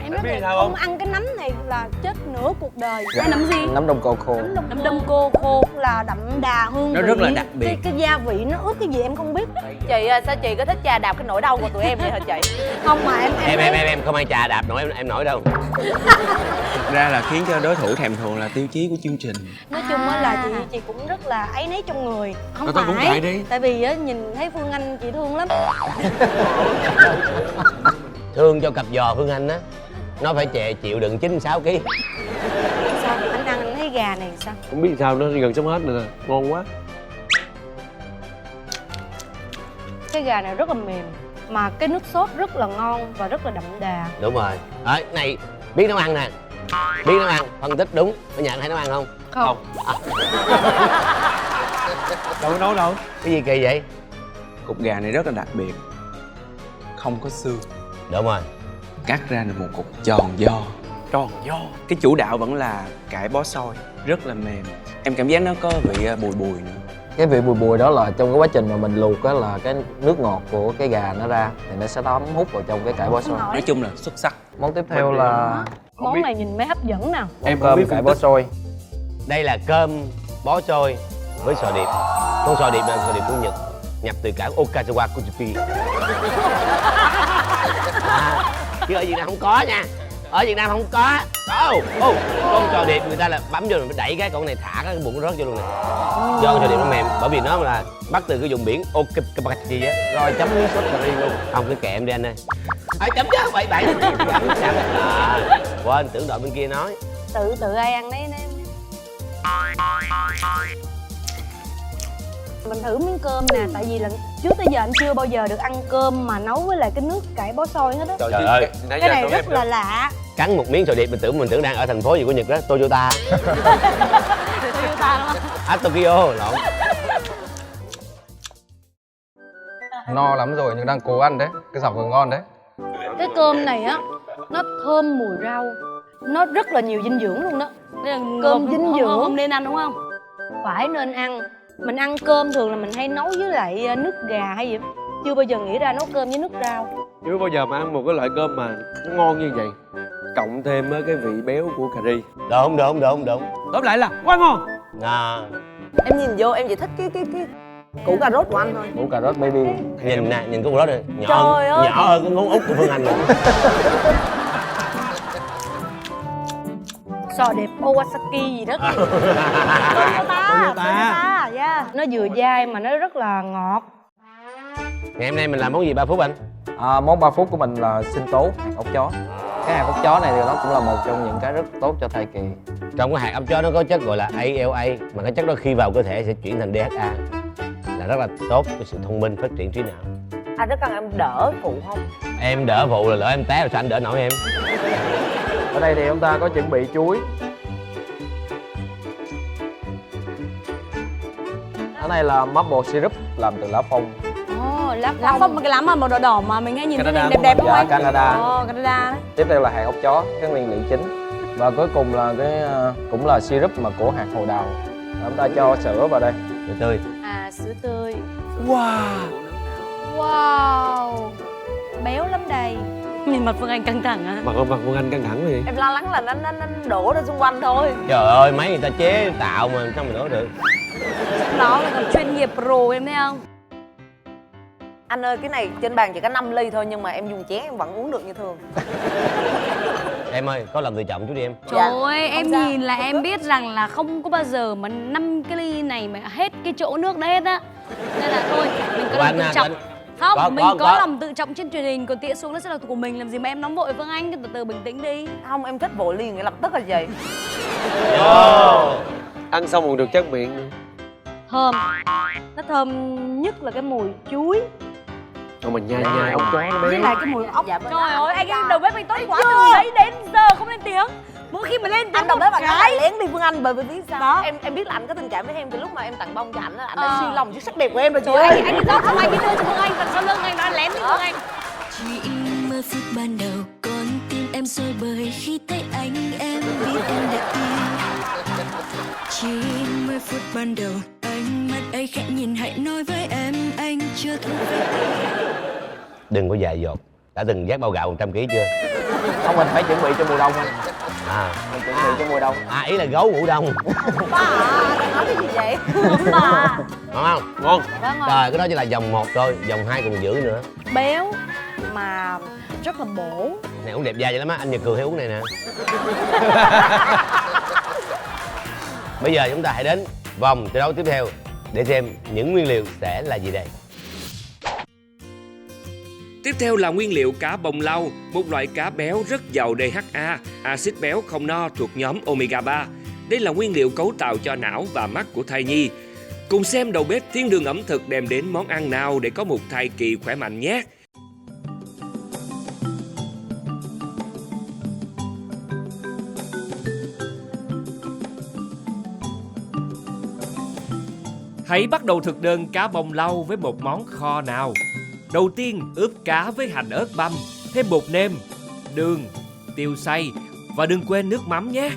Em nói thiệt, không ăn cái nấm này là chết nửa cuộc đời. Dạ. Cái nấm gì? Nấm đông cô khô. Nấm đông cô khô là đậm đà hương Nó vị. rất là đặc biệt. Cái gia vị nó ướp cái gì em không biết. Chị sao chị có thích trà đạp cái nỗi đau của tụi em vậy hả chị? Không mà Em không ai trà đạp nổi em nổi đâu. Thực ra là khiến cho đối thủ thèm thuồng là tiêu chí của chương trình. nói chung á là chị cũng rất là áy náy trong người. Không Tôi cũng vậy đi. Tại vì á nhìn thấy Phương Anh chị thương lắm. Thương cho cặp giò Phương Anh á, nó phải chịu đựng 96 kg. Sao anh ăn anh thấy gà này sao? Không biết sao nó gần sống hết rồi nè. Ngon quá. Cái gà này rất là mềm mà cái nước sốt rất là ngon và rất là đậm đà. Đúng rồi. Này biết nấu ăn nè, biết nấu ăn, phân tích đúng. Có nhận hay nấu ăn không? Không. Đâu có nấu đâu. Cái gì kỳ vậy? Cục gà này rất là đặc biệt, không có xương. Đúng rồi. Cắt ra là một cục giòn giò. tròn vo. Cái chủ đạo vẫn là cải bó xôi, rất là mềm. Em cảm giác nó có vị bùi bùi nữa. Cái vị bùi bùi đó là trong cái quá trình mà mình luộc á, là cái nước ngọt của cái gà nó ra thì nó sẽ thấm hút vào trong cái cải bó xôi. Nói chung là xuất sắc. Món tiếp theo là Món này nhìn mới hấp dẫn nào. em cơm cải bó xôi. Đây là cơm bó xôi với sò điệp. Con sò điệp là sò điệp của Nhật, nhập từ cảng Okazawa của Japan. Chứ ở Việt Nam không có nha. Ở Việt Nam không có. Con sò điệp người ta là bấm vô rồi mới đẩy cái con này thả cái bụng rớt vô luôn này. Do con sò điệp nó mềm, bởi vì nó là bắt từ cái vùng biển Okazawa á, rồi chấm nước sốt cà ri luôn. Không cái kẹm đi anh ơi. Chấm chứ, bậy bậy. Quên, tưởng đội bên kia nói. Tự ai ăn đấy. Mình thử miếng cơm nè, tại vì lần trước tới giờ anh chưa bao giờ được ăn cơm mà nấu với lại cái nước cải bó xôi hết á. Trời ơi, cái này rất là lạ. Cắn một miếng sò điệp mình tưởng đang ở thành phố gì của Nhật đó, Toyota. Toyota đúng không? Tokyo, lộn. No lắm rồi nhưng đang cố ăn đấy, cái dọc còn ngon đấy. Cái cơm này á, nó thơm mùi rau, nó rất là nhiều dinh dưỡng luôn đó. Cơm dinh dưỡng không nên ăn đúng không? phải nên ăn. Mình ăn cơm thường là mình hay nấu với lại nước gà hay gì, chưa bao giờ nghĩ ra nấu cơm với nước rau. Chưa bao giờ mà ăn một cái loại cơm mà nó ngon như vậy, cộng thêm với cái vị béo của cà ri. Đúng. Tóm lại là quá ngon. Em nhìn vô em chỉ thích cái củ cà rốt của anh thôi. Củ cà rốt baby. Nhìn nè, nhìn con đó nè, Trời ơi. nhỏ hơn cái ngón út của Phương Anh nữa. Sò đẹp Owasaki gì đó. Toyota, yeah. Nó vừa dai mà nó rất là ngọt. Ngày hôm nay mình làm món gì 3 phút anh? Món 3 phút của mình là sinh tố, hạt ốc chó. Cái hạt ốc chó này thì nó cũng là một trong những cái rất tốt cho thai kỳ. Trong cái hạt ốc chó nó có chất gọi là ALA, mà cái chất đó khi vào cơ thể sẽ chuyển thành DHA, là rất là tốt cho sự thông minh, phát triển trí não. Anh rất cần em đỡ phụ không? Em đỡ phụ là lỡ em té rồi sao anh đỡ nổi em? Ở đây thì chúng ta có chuẩn bị chuối. Cái này là maple syrup làm từ lá phong. Lá phong, cái lá mà màu đỏ đỏ mà mình hay nhìn thấy Canada đẹp đẹp đúng không anh? Canada. Canada đấy. Tiếp theo là hạt ốc chó, cái nguyên liệu chính. Và cuối cùng là cái cũng là syrup mà của hạt hồ đào. Chúng ta cho sữa vào đây. Sữa tươi. Sữa tươi. Wow. Béo lắm đây. Nhìn mặt Phương Anh căng thẳng á. Mặt Phương Anh căng thẳng gì? Em lo lắng là nó đổ ra xung quanh thôi. Trời ơi, mấy người ta chế tạo mà sao mà đỡ được. Nó là còn chuyên nghiệp pro em thấy không? Anh ơi, cái này trên bàn chỉ có 5 ly thôi nhưng mà em dùng chén em vẫn uống được như thường. Em ơi, có lòng tự trọng chút đi em. Trời ơi, em sao. nhìn là em biết rằng là không có bao giờ mà 5 cái ly này mà hết cái chỗ nước đấy hết á. Nên là thôi, mình có lòng tự trọng. Không, mình có lòng tự trọng trên truyền hình, còn tỉa xuống nó sẽ là của mình, làm gì mà em nóng vội. Phương Anh, từ từ bình tĩnh đi. Không, em thích vội liền ngay lập tức là gì? Ăn xong còn được tráng miệng. Thơm. Nó thơm nhất là cái mùi chuối. Còn mình nhai ốc chó nó Với béo. lại cái mùi ốc. Trời ơi, anh cái đầu bếp anh tốt quá, từ đấy đến giờ không lên tiếng. Mỗi khi mà lên tiếng anh đầu bếp bạn cái lén đi Phương Anh, bởi vì biết sao đó. em biết là anh có tình cảm với em từ lúc mà em tặng bông cho anh á, anh đã siêu lòng trước sắc đẹp của em rồi chị Trời ơi. ơi, anh đi rót không anh đi đưa cho Phương Anh, đằng sau lưng anh đã lén đi Phương Anh. Chỉ mơ phút ban đầu con tim em sôi bời khi thấy anh em biết em đã yêu. Chỉ 10 phút ban đầu ánh mắt ấy khẽ nhìn hãy nói với em anh chưa thuộc về em. Đừng có dại dột. Đã từng vác bao gạo 100 kg chưa? Không, mình phải chuẩn bị cho mùa đông anh. Mình chuẩn bị cho mùa đông. Ý là gấu ngủ đông. Ba anh nói cái gì vậy? Mà Ngon không? Ngon. Trời, cái đó chỉ là vòng 1 thôi, vòng 2 còn giữ nữa. béo mà rất là bổ. Này uống đẹp da vậy lắm á, anh Nhật Cường hay uống này nè. Bây giờ chúng ta hãy đến vòng thi đấu tiếp theo để xem những nguyên liệu sẽ là gì đây. Tiếp theo là nguyên liệu cá bồng lau, một loại cá béo rất giàu DHA, axit béo không no thuộc nhóm omega 3. Đây là nguyên liệu cấu tạo cho não và mắt của thai nhi. Cùng xem đầu bếp Thiên Đường ẩm thực đem đến món ăn nào để có một thai kỳ khỏe mạnh nhé. Hãy bắt đầu thực đơn cá bồng lau với một món kho nào. Đầu tiên, ướp cá với hành ớt băm, thêm bột nêm, đường, tiêu xay Và đừng quên nước mắm nhé.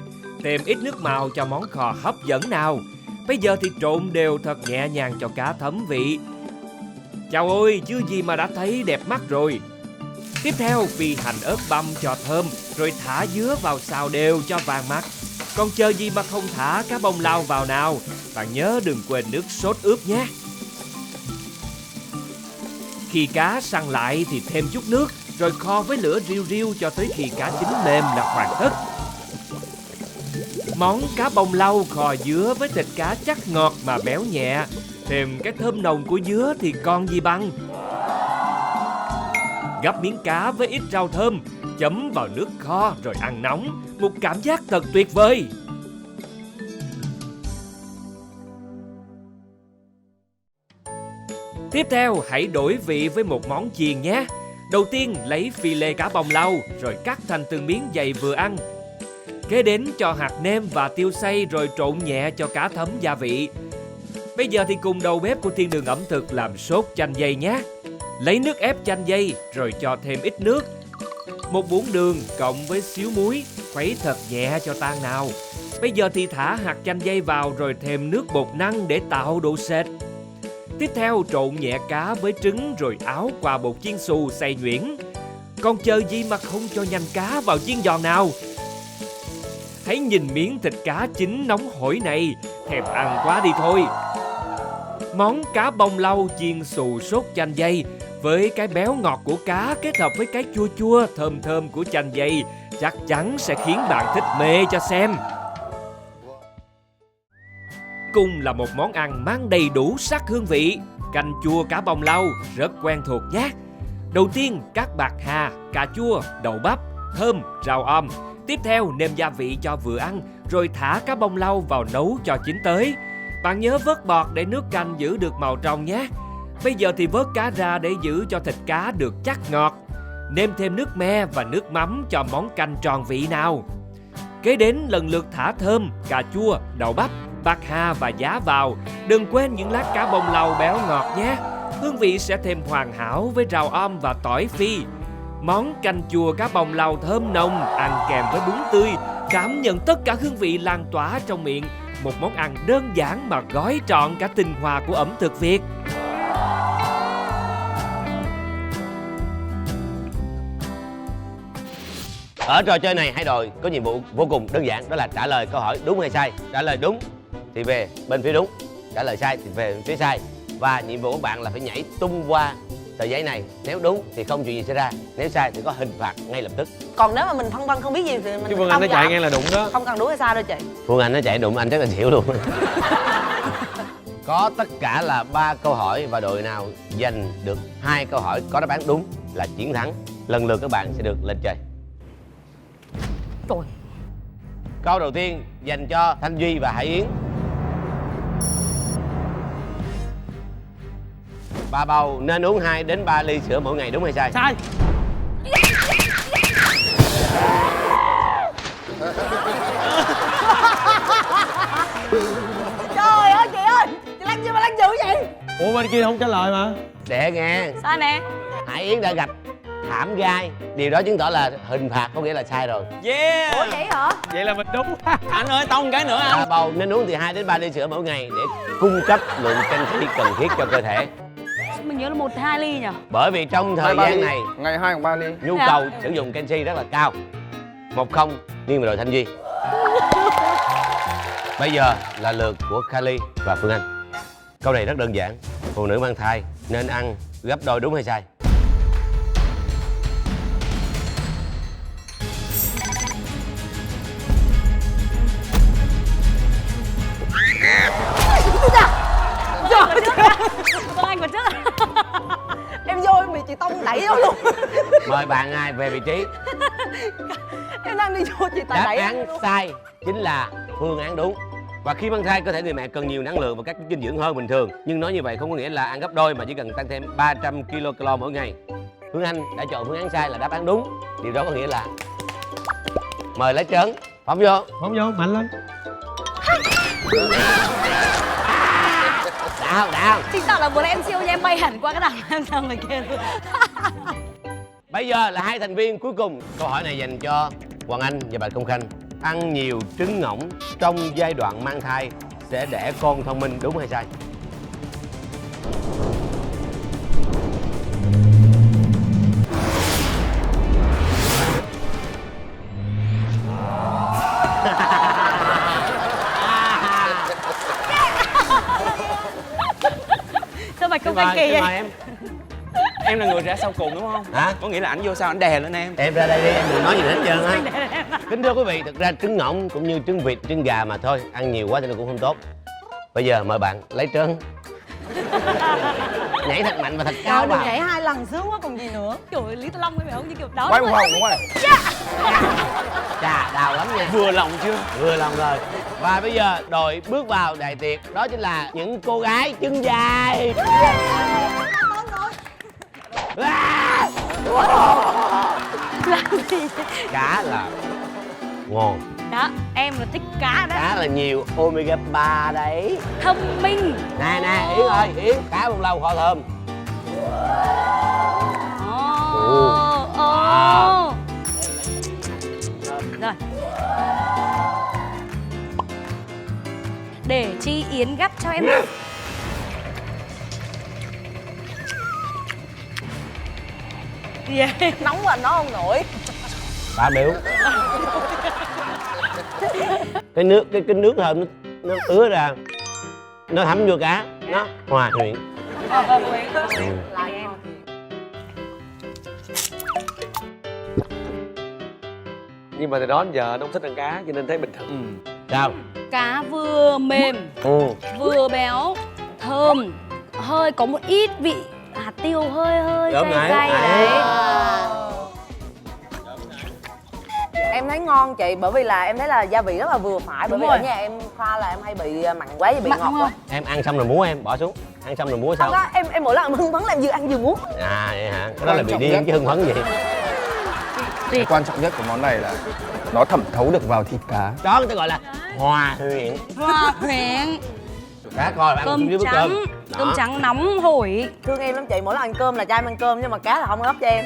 Thêm ít nước màu cho món kho hấp dẫn nào. Bây giờ thì trộn đều thật nhẹ nhàng cho cá thấm vị. Chào ôi, chưa gì mà đã thấy đẹp mắt rồi. Tiếp theo phi hành ớt băm cho thơm, rồi thả dứa vào xào đều cho vàng mắt. Còn chờ gì mà không thả cá bông lau vào nào. Bạn nhớ đừng quên nước sốt ướp nhé. Khi cá săn lại thì thêm chút nước, rồi kho với lửa riu riu cho tới khi cá chín mềm là hoàn tất. Món cá bông lau kho dứa với thịt cá chắc ngọt mà béo nhẹ, thêm cái thơm nồng của dứa thì còn gì bằng. Gắp miếng cá với ít rau thơm, chấm vào nước kho rồi ăn nóng, một cảm giác thật tuyệt vời. Tiếp theo hãy đổi vị với một món chiên nhé. Đầu tiên lấy phi lê cá bông lau rồi cắt thành từng miếng dày vừa ăn. Kế đến cho hạt nêm và tiêu xay rồi trộn nhẹ cho cá thấm gia vị. Bây giờ thì cùng đầu bếp của Thiên Đường ẩm thực làm sốt chanh dây nhé. Lấy nước ép chanh dây rồi cho thêm ít nước, một muỗng đường cộng với xíu muối, khuấy thật nhẹ cho tan nào. Bây giờ thì thả hạt chanh dây vào rồi thêm nước bột năng để tạo độ sệt. Tiếp theo trộn nhẹ cá với trứng rồi áo qua bột chiên xù xay nhuyễn. Còn chờ gì mà không cho nhanh cá vào chiên giòn nào. Hãy nhìn miếng thịt cá chín nóng hổi này, thèm ăn quá đi thôi. Món cá bông lau chiên xù sốt chanh dây với cái béo ngọt của cá kết hợp với cái chua chua thơm thơm của chanh dây chắc chắn sẽ khiến bạn thích mê cho xem. Cùng là một món ăn mang đầy đủ sắc hương vị, canh chua cá bông lau rất quen thuộc nhé. Đầu tiên cắt bạc hà, cà chua, đậu bắp, thơm, rau om. Tiếp theo nêm gia vị cho vừa ăn, rồi thả cá bông lau vào nấu cho chín tới. Bạn nhớ vớt bọt để nước canh giữ được màu trong nhé. Bây giờ thì vớt cá ra để giữ cho thịt cá được chắc ngọt. Nêm thêm nước me và nước mắm cho món canh tròn vị nào. Kế đến lần lượt thả thơm, cà chua, đậu bắp, bạc hà và giá vào. Đừng quên những lát cá bông lau béo ngọt nhé. Hương vị sẽ thêm hoàn hảo với rau om và tỏi phi. Món canh chua cá bông lau thơm nồng, ăn kèm với bún tươi, cảm nhận tất cả hương vị lan tỏa trong miệng. Một món ăn đơn giản mà gói trọn cả tinh hoa của ẩm thực Việt. Ở trò chơi này hai đội có nhiệm vụ vô cùng đơn giản, đó là trả lời câu hỏi đúng hay sai. Trả lời đúng thì về bên phía đúng, trả lời sai thì về bên phía sai. Và nhiệm vụ của bạn là phải nhảy tung qua tờ giấy này. Nếu đúng thì không chuyện gì xảy ra, nếu sai thì có hình phạt ngay lập tức. Còn nếu mà mình phân vân không biết gì thì mình Chứ Phương Anh nó chạy ngang là đụng đó. không cần đúng hay sai đâu chị. Phương Anh nó chạy đụng anh chắc là chịu luôn. Có tất cả là 3 câu hỏi và đội nào giành được 2 câu hỏi có đáp án đúng là chiến thắng. Lần lượt các bạn sẽ được lên chơi. Trời. Câu đầu tiên dành cho Thanh Duy và Hải Yến. Bà bầu nên uống 2 đến 3 ly sữa mỗi ngày, đúng hay sai? Sai. Trời ơi chị ơi, chị lăn gì mà lăn dữ vậy? Ủa bên kia không trả lời mà. Để nghe. Sai nè. Hải Yến đã gặp thảm gai, điều đó chứng tỏ là hình phạt có nghĩa là sai rồi. Yeah. Ủa vậy hả? Vậy là mình đúng. Anh ơi tông cái nữa anh. Bà bầu nên uống từ 2 đến 3 ly sữa mỗi ngày để cung cấp lượng canxi cần thiết cho cơ thể. Mình nhớ là 1-2 ly nhỉ? Bởi vì trong thời gian này Ngày 2 hoặc 3 ly. nhu cầu sử dụng canxi rất là cao. 1-0 nghiêng về đội Thanh Duy. Bây giờ là lượt của Kali và Phương Anh. Câu này rất đơn giản. Phụ nữ mang thai nên ăn gấp đôi, đúng hay sai? Anh còn trước. Em vô em bị chị Tông đẩy vô luôn. Mời bạn ai về vị trí. Em đang đi vô chị Đáp đẩy án sai chính là phương án đúng. Và khi mang thai, cơ thể người mẹ cần nhiều năng lượng và các chất dinh dưỡng hơn bình thường. Nhưng nói như vậy không có nghĩa là ăn gấp đôi, mà chỉ cần tăng thêm 300 kcal mỗi ngày. Phương Anh đã chọn phương án sai là đáp án đúng. Điều đó có nghĩa là mời lá trớn phóng vô. Phóng vô mạnh lên. Đào. Chính tỏ là vừa nãy em siêu nha, em bay hẳn qua cái đằng em sang ngoài kia luôn. Bây giờ là 2 thành viên cuối cùng. Câu hỏi này dành cho Hoàng Anh và Bạch Công Khanh, ăn nhiều trứng ngỗng trong giai đoạn mang thai sẽ đẻ con thông minh, đúng hay sai? Sao Bạch Công Khanh kỳ Xin vậy? mời em. Em là người ra sau cùng đúng không? Hả? Có nghĩa là ảnh vô sau ảnh đè lên em. Em ra đây đi, em đừng nói gì hết trơn á. Kính thưa quý vị, thực ra trứng ngỗng cũng như trứng vịt, trứng gà mà thôi, ăn nhiều quá thì nó cũng không tốt. Bây giờ mời bạn lấy trơn. Nhảy thật mạnh và thật cao Trời, đừng vào. nhảy 2 lần sướng quá còn gì nữa. Trời ơi, Lý Tử Long phải không? Như kiểu đó. Quay một vòng đúng không? Chà, đau lắm nha. Vừa lòng chưa? Vừa lòng rồi. Và bây giờ đội bước vào đại tiệc, đó chính là những cô gái chân dài. Làm gì? Cá là ngon, Đó, em là thích cá đó. cá là nhiều omega 3 đấy. Thông minh. Nè nè, Yến ơi, Yến, cá bông lau kho thơm. Ồ. Rồi. Để chi Yến gắp cho em. Yeah. Nóng quá nó không nổi. Ba biểu. cái nước thơm nó ứa ra, nó thấm vô cá, nó hòa quyện. Lại em. Nhưng mà từ đó đến giờ nó không thích ăn cá cho nên thấy bình thường. Sao? Cá vừa mềm, vừa béo, thơm, hơi có một ít vị hạt tiêu hơi Đúng cay rồi, cay đấy. đấy. Em thấy ngon chị, bởi vì là em thấy là gia vị rất là vừa phải. Bởi Đúng vì rồi. ở nhà em pha là em hay bị mặn quá và bị Mặn ngọt không? quá. Em ăn xong rồi múa em, bỏ xuống. Ăn xong rồi múa sao? Không có, em mỗi lần em hưng phấn là em vừa ăn vừa muốn. À vậy hả? Cái đó là bị điên chứ hưng phấn gì. Cái quan trọng nhất của món này là nó thẩm thấu được vào thịt cá. Đó người ta gọi là hòa quyện. Hòa quyện. Cá coi bạn Cơm dưới bữa trắng, cơm. cơm trắng nóng hổi. Thương em lắm chị, mỗi lần ăn cơm là cho em ăn cơm nhưng mà cá là không gấp cho em.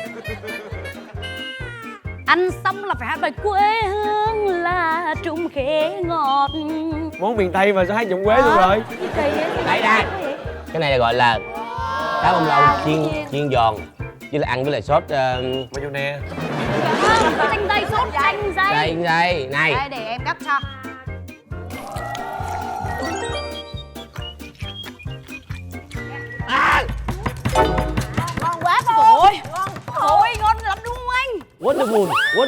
Ăn xong là phải hát bài quê hương là trung khế ngọt. Món miền Tây mà sao hát giọng Quế luôn rồi. Kỳ vậy? Đây đây. Cái này là gọi là cá bông lau chiên giòn, với lại ăn với lại sốt Mayonnaise. Chanh dây, sốt chanh dây. đây này. Đây để em gắp cho. À, Ngon quá cô. Ôi, ôi ngon lắm đúng không anh? wonderful. Ôi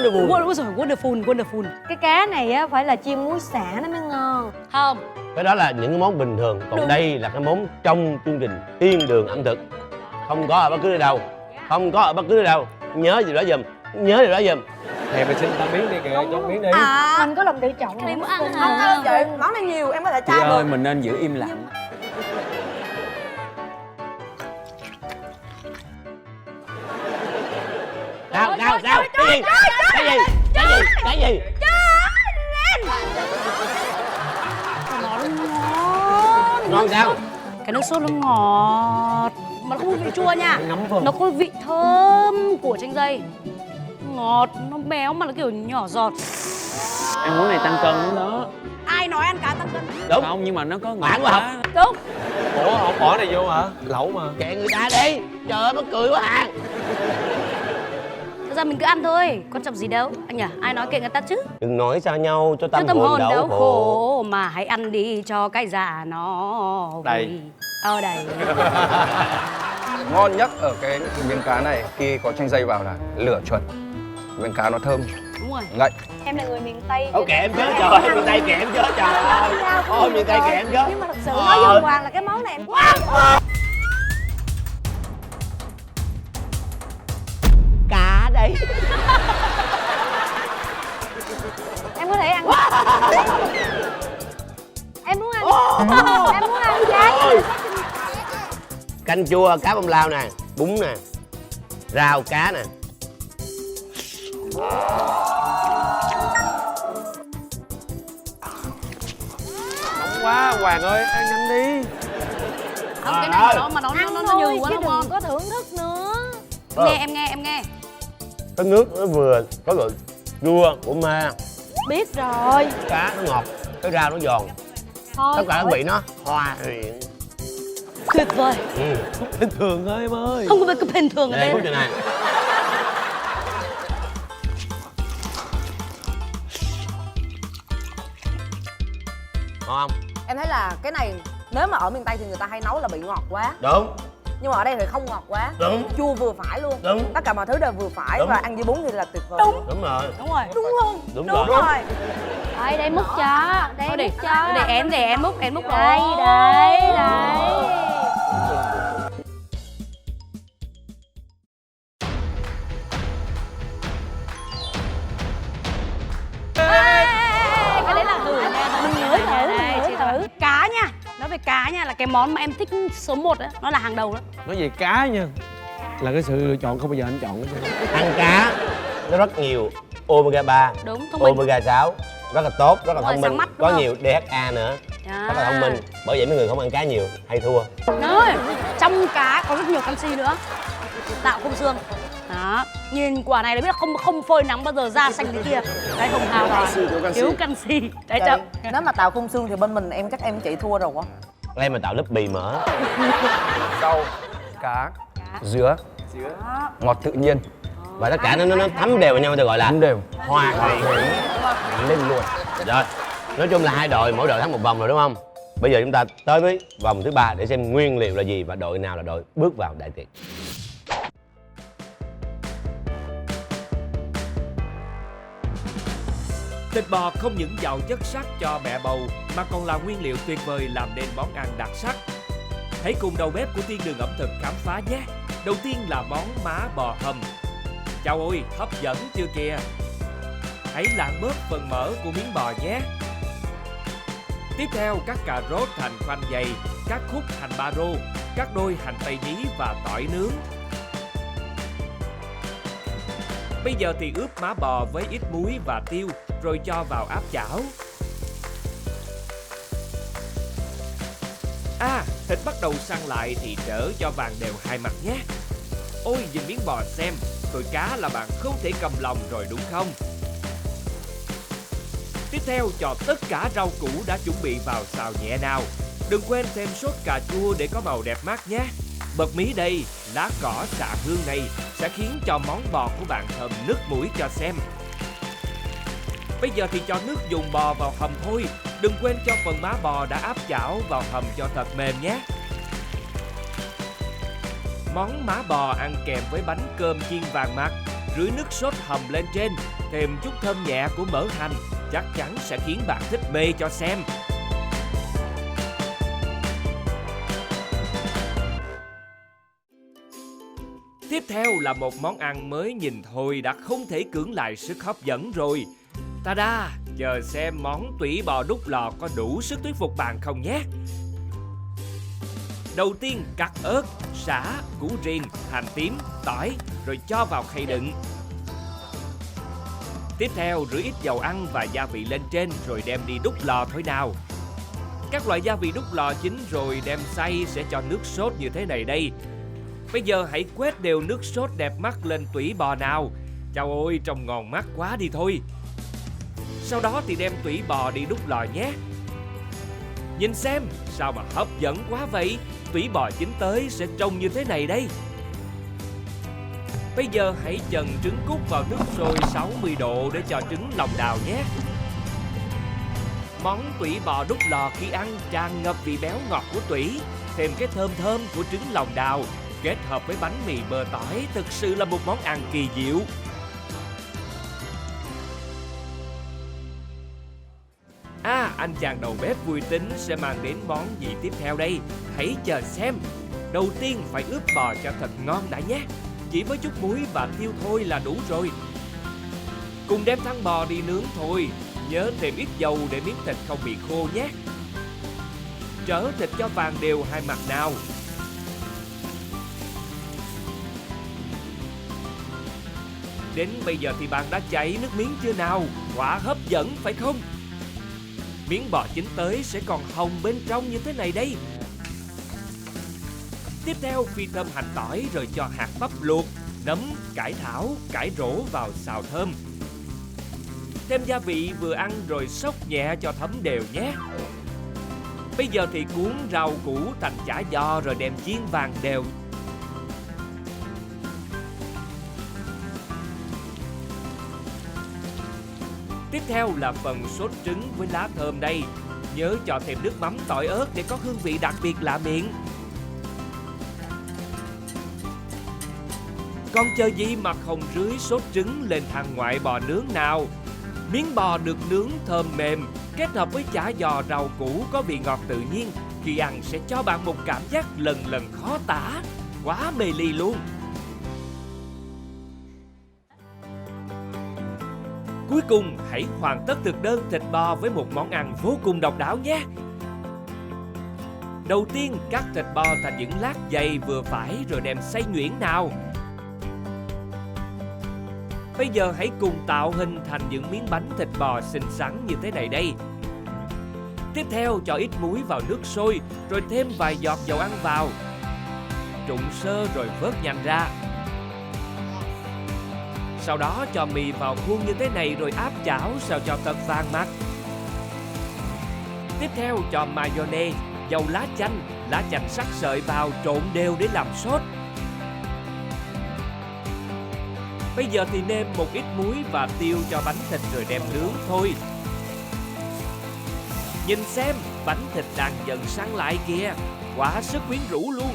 rồi, wonderful. Cái cá này á phải là chiên muối xả nó mới ngon. Không, Cái đó là những cái món bình thường, còn Đúng. đây là cái món trong chương trình Thiên Đường ẩm thực. Không có ở bất cứ nơi đâu, không có ở bất cứ nơi đâu. Nhớ gì đó giùm, nhớ gì đó giùm. Thèm mình xin ta miếng đi kìa, cho miếng đi. Mình có lòng tự trọng. cái này muốn ăn Không hả? đâu chị, món này nhiều em có thể Chị tra ơi, được. mình nên giữ im lặng. Sao? Cái gì? Cái gì? Ngon sao? Cái nước sốt nó ngọt mà nó không có vị chua nha. Ngấm vào. Nó có vị thơm của chanh dây. Ngọt, nó béo mà nó kiểu nhỏ giọt. Em món này tăng cân lắm đó. Ai nói ăn cá tăng cân? Đúng. Không, nhưng mà nó có ngọt Bạn quá học. quá. Đúng. Ủa không bỏ này vô hả? Lẩu mà. Kệ người ta đi. Trời ơi, mắc cười quá à. Thật ra mình cứ ăn thôi, quan trọng gì đâu. Anh nhỉ, ai nói kệ người ta chứ. Đừng nói sao nhau cho Cho tâm hồn đau đau khổ. khổ mà hãy ăn đi cho cái già nó Đây. vui. Đây. Ngon nhất ở cái miếng cá này khi có chanh dây vào là lửa chuẩn. Miếng cá nó thơm, Đúng rồi. ngậy. Em là người miền Tây. Ô kệ em chứ, trời ơi, miền Tây kệ em chứ, trời ơi. Ôi, miền Tây kệ em chứ. Nhưng mà thật sự nói với Hoàng là cái món này em Cá đấy. em có thể ăn. Em muốn ăn. Em muốn ăn cá. Canh chua cá bông lau nè, bún nè, rau cá nè. Nóng quá, Hoàng ơi, ăn nhanh đi. Không, cái này mà nó Ăn nó thôi nhiều quá chứ nó đừng ngon. có thưởng thức nữa. Ờ. Em nghe. Cái nước nó vừa có độ chua của me, Biết rồi. cá nó ngọt, cái rau nó giòn, Thôi tất cả các thôi. vị nó hòa quyện. Tuyệt vời. Bình thường thôi em ơi. Không có bình thường ở Đây đây. phút này. Ngon không? Em thấy là cái này nếu mà ở miền Tây thì người ta hay nấu là bị ngọt quá, Đúng. nhưng mà ở đây thì không ngọt quá, Đúng. chua vừa phải luôn. Đúng. Tất cả mọi thứ đều vừa phải Đúng. và ăn với bún thì là tuyệt vời. Đúng rồi. Đúng rồi. Đúng không? Đúng Đúng rồi. rồi. Đây, đây múc cho. Đây Thôi đi, múc cho. để em múc, em múc Đây, rồi. đấy, đấy. Cái đấy là thử nha. Mình ngửi thử, Đây, mình ngửi chị thử. thử. Cá nha. Nói về cá nha, là cái món mà em thích số 1 đó. Nó là hàng đầu đó. Nói về cá nha, là cái sự lựa chọn không bao giờ anh chọn cái gì. Ăn cá nó rất nhiều omega 3, Đúng, thông minh. omega 6, rất là tốt, rất là Đúng rồi, thông sáng minh, mắt, đúng có không? nhiều DHA nữa, À. rất là thông minh. Bởi vậy mấy người không ăn cá nhiều hay thua. Rồi, trong cá có rất nhiều canxi nữa, tạo khung xương. Đó, nhìn quả này là biết là không phơi nắng bao giờ da xanh thế kia. Đây hồng hào rồi, thiếu canxi. Đấy chậm. Nếu mà tạo khung xương thì bên mình em chắc em chị thua rồi quá. Đây mà tạo lớp bì mỡ. Rau, cá, dứa, ngọt tự nhiên. Và tất cả nó thấm đều vào nhau, người ta gọi là Thấm đều. hòa quyện Lên luôn. rồi. Nói chung là hai đội, mỗi đội thắng một vòng rồi đúng không? Bây giờ chúng ta tới với vòng thứ 3 để xem nguyên liệu là gì và đội nào là đội bước vào đại tiệc. Thịt bò không những giàu chất sắt cho mẹ bầu mà còn là nguyên liệu tuyệt vời làm nên món ăn đặc sắc. Hãy cùng đầu bếp của Thiên Đường ẩm thực khám phá nhé. Đầu tiên là món má bò hầm. Chao ôi, hấp dẫn chưa kìa. Hãy lạng bớt phần mỡ của miếng bò nhé. Tiếp theo, cắt cà rốt thành khoanh dày, cắt khúc hành ba rô, cắt đôi hành tây nhí và tỏi nướng. Bây giờ thì ướp má bò với ít muối và tiêu rồi cho vào áp chảo. Thịt bắt đầu săn lại thì trở cho vàng đều hai mặt nhé. Ôi, nhìn miếng bò xem, tôi cá là bạn không thể cầm lòng rồi đúng không? Tiếp theo cho tất cả rau củ đã chuẩn bị vào xào nhẹ nào. Đừng quên thêm sốt cà chua để có màu đẹp mắt nhé. Bật mí đây, lá cỏ xạ hương này sẽ khiến cho món bò của bạn thơm nức mũi cho xem. Bây giờ thì cho nước dùng bò vào hầm thôi. Đừng quên cho phần má bò đã áp chảo vào hầm cho thật mềm nhé. Món má bò ăn kèm với bánh cơm chiên vàng mặt, rưới nước sốt hầm lên trên, thêm chút thơm nhẹ của mỡ hành, chắc chắn sẽ khiến bạn thích mê cho xem. Tiếp theo là một món ăn mới nhìn thôi đã không thể cưỡng lại sức hấp dẫn rồi. Ta-da! Chờ xem món tủy bò đút lò có đủ sức thuyết phục bạn không nhé. Đầu tiên cắt ớt, sả, củ riềng, hành tím, tỏi rồi cho vào khay đựng. Tiếp theo rưới ít dầu ăn và gia vị lên trên rồi đem đi đút lò thôi nào. Các loại gia vị đút lò chín rồi đem xay sẽ cho nước sốt như thế này đây. Bây giờ hãy quét đều nước sốt đẹp mắt lên tủy bò nào. Chao ôi, trông ngon mắt quá đi thôi. Sau đó thì đem tủy bò đi đút lò nhé. Nhìn xem, sao mà hấp dẫn quá vậy. Tủy bò chín tới sẽ trông như thế này đây. Bây giờ hãy chần trứng cút vào nước sôi 60 độ để cho trứng lòng đào nhé. Món tủy bò đút lò khi ăn tràn ngập vị béo ngọt của tủy, thêm cái thơm thơm của trứng lòng đào, kết hợp với bánh mì bơ tỏi, thực sự là một món ăn kỳ diệu. Anh chàng đầu bếp vui tính sẽ mang đến món gì tiếp theo đây? Hãy chờ xem. Đầu tiên phải ướp bò cho thật ngon đã nhé. Chỉ với chút muối và tiêu thôi là đủ rồi. Cùng đem thăn bò đi nướng thôi. Nhớ thêm ít dầu để miếng thịt không bị khô nhé. Trở thịt cho vàng đều hai mặt nào. Đến bây giờ thì bạn đã chảy nước miếng chưa nào? Quá hấp dẫn phải không? Miếng bò chín tới sẽ còn hồng bên trong như thế này đây. Tiếp theo phi thơm hành tỏi rồi cho hạt bắp luộc, nấm, cải thảo, cải rổ vào xào thơm. Thêm gia vị vừa ăn rồi xóc nhẹ cho thấm đều nhé. Bây giờ thì cuốn rau củ thành chả giò rồi đem chiên vàng đều. Tiếp theo là phần sốt trứng với lá thơm đây. Nhớ cho thêm nước mắm tỏi ớt để có hương vị đặc biệt lạ miệng. Còn chờ gì mà không rưới sốt trứng lên thang ngoại bò nướng nào. Miếng bò được nướng thơm mềm, kết hợp với chả giò rau củ có vị ngọt tự nhiên. Khi ăn sẽ cho bạn một cảm giác lần lần khó tả. Quá mê ly luôn. Cuối cùng, hãy hoàn tất thực đơn thịt bò với một món ăn vô cùng độc đáo nhé. Đầu tiên, cắt thịt bò thành những lát dày vừa phải rồi đem xay nhuyễn nào. Bây giờ hãy cùng tạo hình thành những miếng bánh thịt bò xinh xắn như thế này đây. Tiếp theo, cho ít muối vào nước sôi rồi thêm vài giọt dầu ăn vào. Trụng sơ rồi vớt nhanh ra. Sau đó cho mì vào khuôn như thế này rồi áp chảo sao cho thật vàng mặt. Tiếp theo cho mayonnaise, dầu lá chanh sắc sợi vào trộn đều để làm sốt. Bây giờ thì nêm một ít muối và tiêu cho bánh thịt rồi đem nướng thôi. Nhìn xem, bánh thịt đang dần săn lại kìa, quá sức quyến rũ luôn.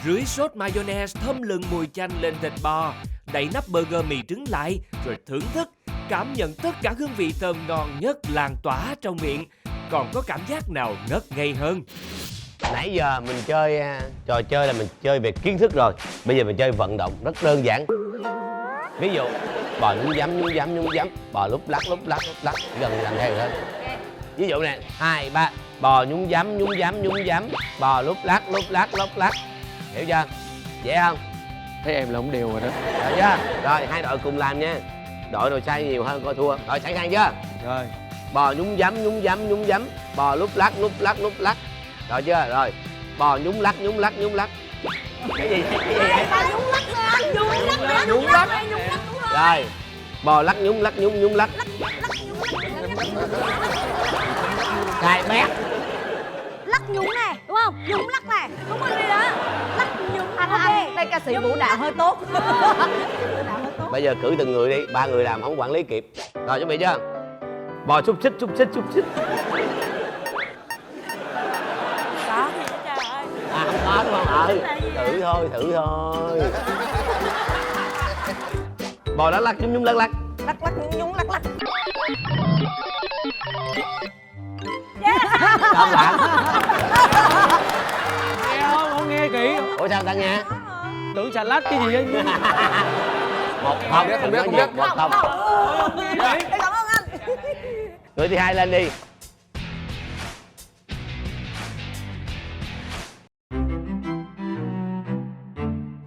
Rưới sốt mayonnaise thơm lừng mùi chanh lên thịt bò, đậy nắp burger mì trứng lại rồi thưởng thức, cảm nhận tất cả hương vị thơm ngon nhất lan tỏa trong miệng. Còn có cảm giác nào ngất ngây hơn? Nãy giờ mình chơi trò chơi là mình chơi về kiến thức rồi. Bây giờ mình chơi vận động rất đơn giản. Ví dụ bò nhúng giấm, bò lúc lắc, gần làm theo hơn. Ví dụ nè, 2, 3, bò nhúng giấm, bò lúc lắc. Hiểu chưa? Dễ không? Thấy em là không đều rồi đó. Được chưa? Rồi, hai đội cùng làm nha. Đội nào sai nhiều hơn coi thua. Rồi, sẵn sàng chưa? Rồi. Bò nhúng giấm, bò lúc lắc. Rồi chưa? Rồi. Bò nhúng lắc. Cái gì? Nhúng lắc. Rồi. Bò lắc nhúng lắc. Cài bét. Lắc nhúng này, đúng không? Nhúng lắc này, đúng rồi đó. Lắc nhúng. Anh, đây ca sĩ vũ đạo hơi tốt. Bây giờ cử từng người đi, 3 người làm không quản lý kịp. Rồi, chuẩn bị chưa? Bò xúc xích. Có. Không có đúng không? Thử thôi. Bò lắc nhúng lắc. Lắc nhúng lắc. Không bạn. Nghe không nghe kỹ. Ủa sao ta nghe? Tưởng xà lách cái gì á. 1-0, không biết. 1-0. Cảm ơn anh. Người thứ hai lên đi.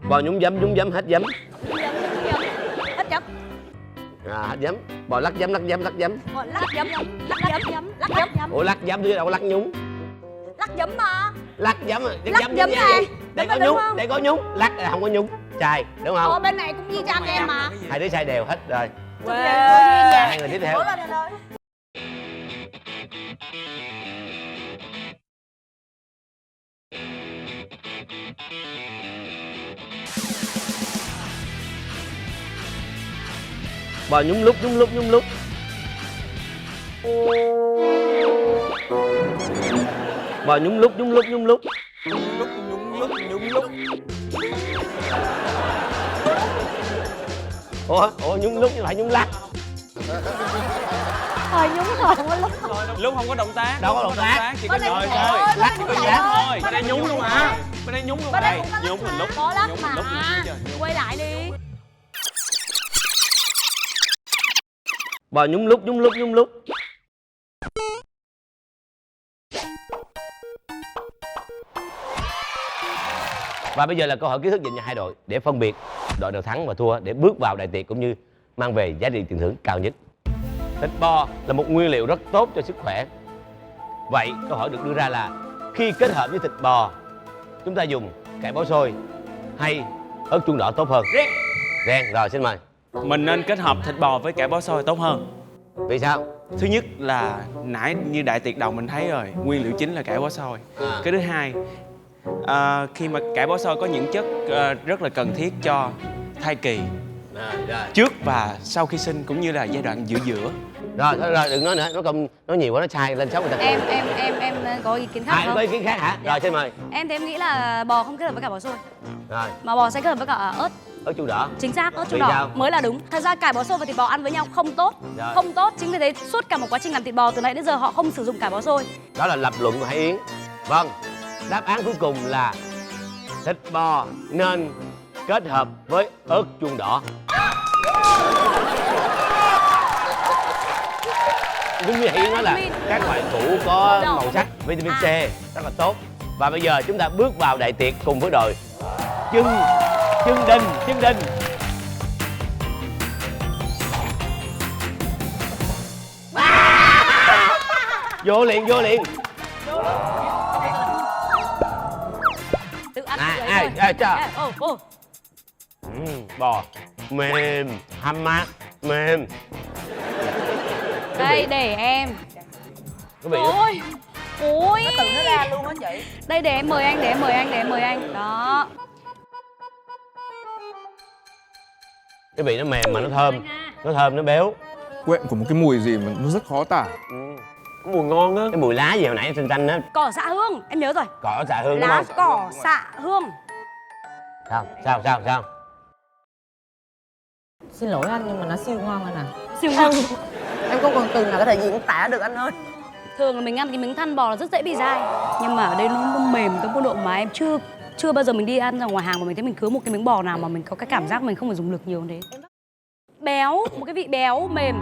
Bò nhúng giấm, hết giấm. Hết giấm. Hết giấm. Bò lắc giấm. Lắc giấm. Ủa lắc giấm chứ đâu có lắc nhúng. Lắc giấm mà. Lắc giấm này. Để có nhúng. Lắc là không có nhúng. Sai, đúng không? Bên này cũng y chang em mà. Hai đứa sai đều hết rồi. Wow. Hai người tiếp theo. Bò nhúng lúc. Bò nhúng lúc. Ủa nhúng lúc chứ phải nhúng lắc. Nhúng rồi không có lúc. Lúc không có động tác. Đâu có động tác. Chỉ có nhồi thôi. Lắc chỉ có nhạc thôi. Bên đây nhúng luôn hả? Bên đây nhúng luôn đây. Nhúng mình lúc. Có lắc mà. Quay lại đi. Bò nhúng lúc. Và bây giờ là câu hỏi kiến thức dành cho hai đội để phân biệt đội nào thắng và thua để bước vào đại tiệc cũng như mang về giá trị tiền thưởng cao nhất. Thịt bò là một nguyên liệu rất tốt cho sức khỏe. Vậy câu hỏi được đưa ra là khi kết hợp với thịt bò, chúng ta dùng cải bó xôi hay ớt chuông đỏ tốt hơn? Ren. Rồi xin mời. Mình nên kết hợp thịt bò với cải bó xôi tốt hơn. Vì sao? Thứ nhất là nãy như đại tiệc đầu mình thấy rồi, nguyên liệu chính là cải bó xôi. Cái thứ hai, khi mà cải bó xôi có những chất rất là cần thiết cho thai kỳ, trước và sau khi sinh, cũng như là giai đoạn giữa. Rồi thôi rồi, đừng nói nữa, nói nhiều quá nó sai lên xấu người ta. Em có ý kiến khác À, không? có ý kiến khác hả? Rồi xin mời. Em thì em nghĩ là bò không kết hợp với cả bò xôi, Rồi, mà bò sẽ kết hợp với cả ớt. ớt chuông đỏ. Chính xác, ớt Vì chuông đỏ sao? mới là đúng. Thật ra cải bó xôi và thịt bò ăn với nhau không tốt. Rồi. Không tốt, chính vì thế suốt cả một quá trình làm thịt bò từ nãy đến giờ họ không sử dụng cải bó xôi. Đó là lập luận của Hải Yến. Vâng, đáp án cuối cùng là thịt bò nên kết hợp với ớt chuông đỏ. Đúng như Hải Yến nói là các loại củ có màu sắc, vitamin C rất là tốt. Và bây giờ chúng ta bước vào đại tiệc cùng với đội chân đình. Vô liền. Tự ăn Bò mềm, hâm mát, mềm. Đây để em. Quý vị Ôi. Tự nó ra luôn á chị. Đây để em mời anh, Đó. cái vị nó mềm mà nó thơm, nó béo. Quyện của một cái mùi gì mà nó rất khó tả. Có mùi ngon á. Cái mùi lá gì hồi nãy xanh xanh á. Cỏ xạ hương, em nhớ rồi. Cỏ xạ hương đúng Lá không? cỏ xạ hương. Sao? Xin lỗi anh nhưng mà nó siêu ngon anh à. Siêu ngon. Em không còn từ nào có thể diễn tả được anh ơi. Thường là mình ăn cái miếng thăn bò là rất dễ bị dai, nhưng mà ở đây nó mềm tới mức độ mà em chưa bao giờ mình đi ăn ra ngoài hàng mà mình thấy mình cứ một cái miếng bò nào mà mình có cái cảm giác mình không phải dùng lực nhiều thế. Béo, một cái vị béo mềm.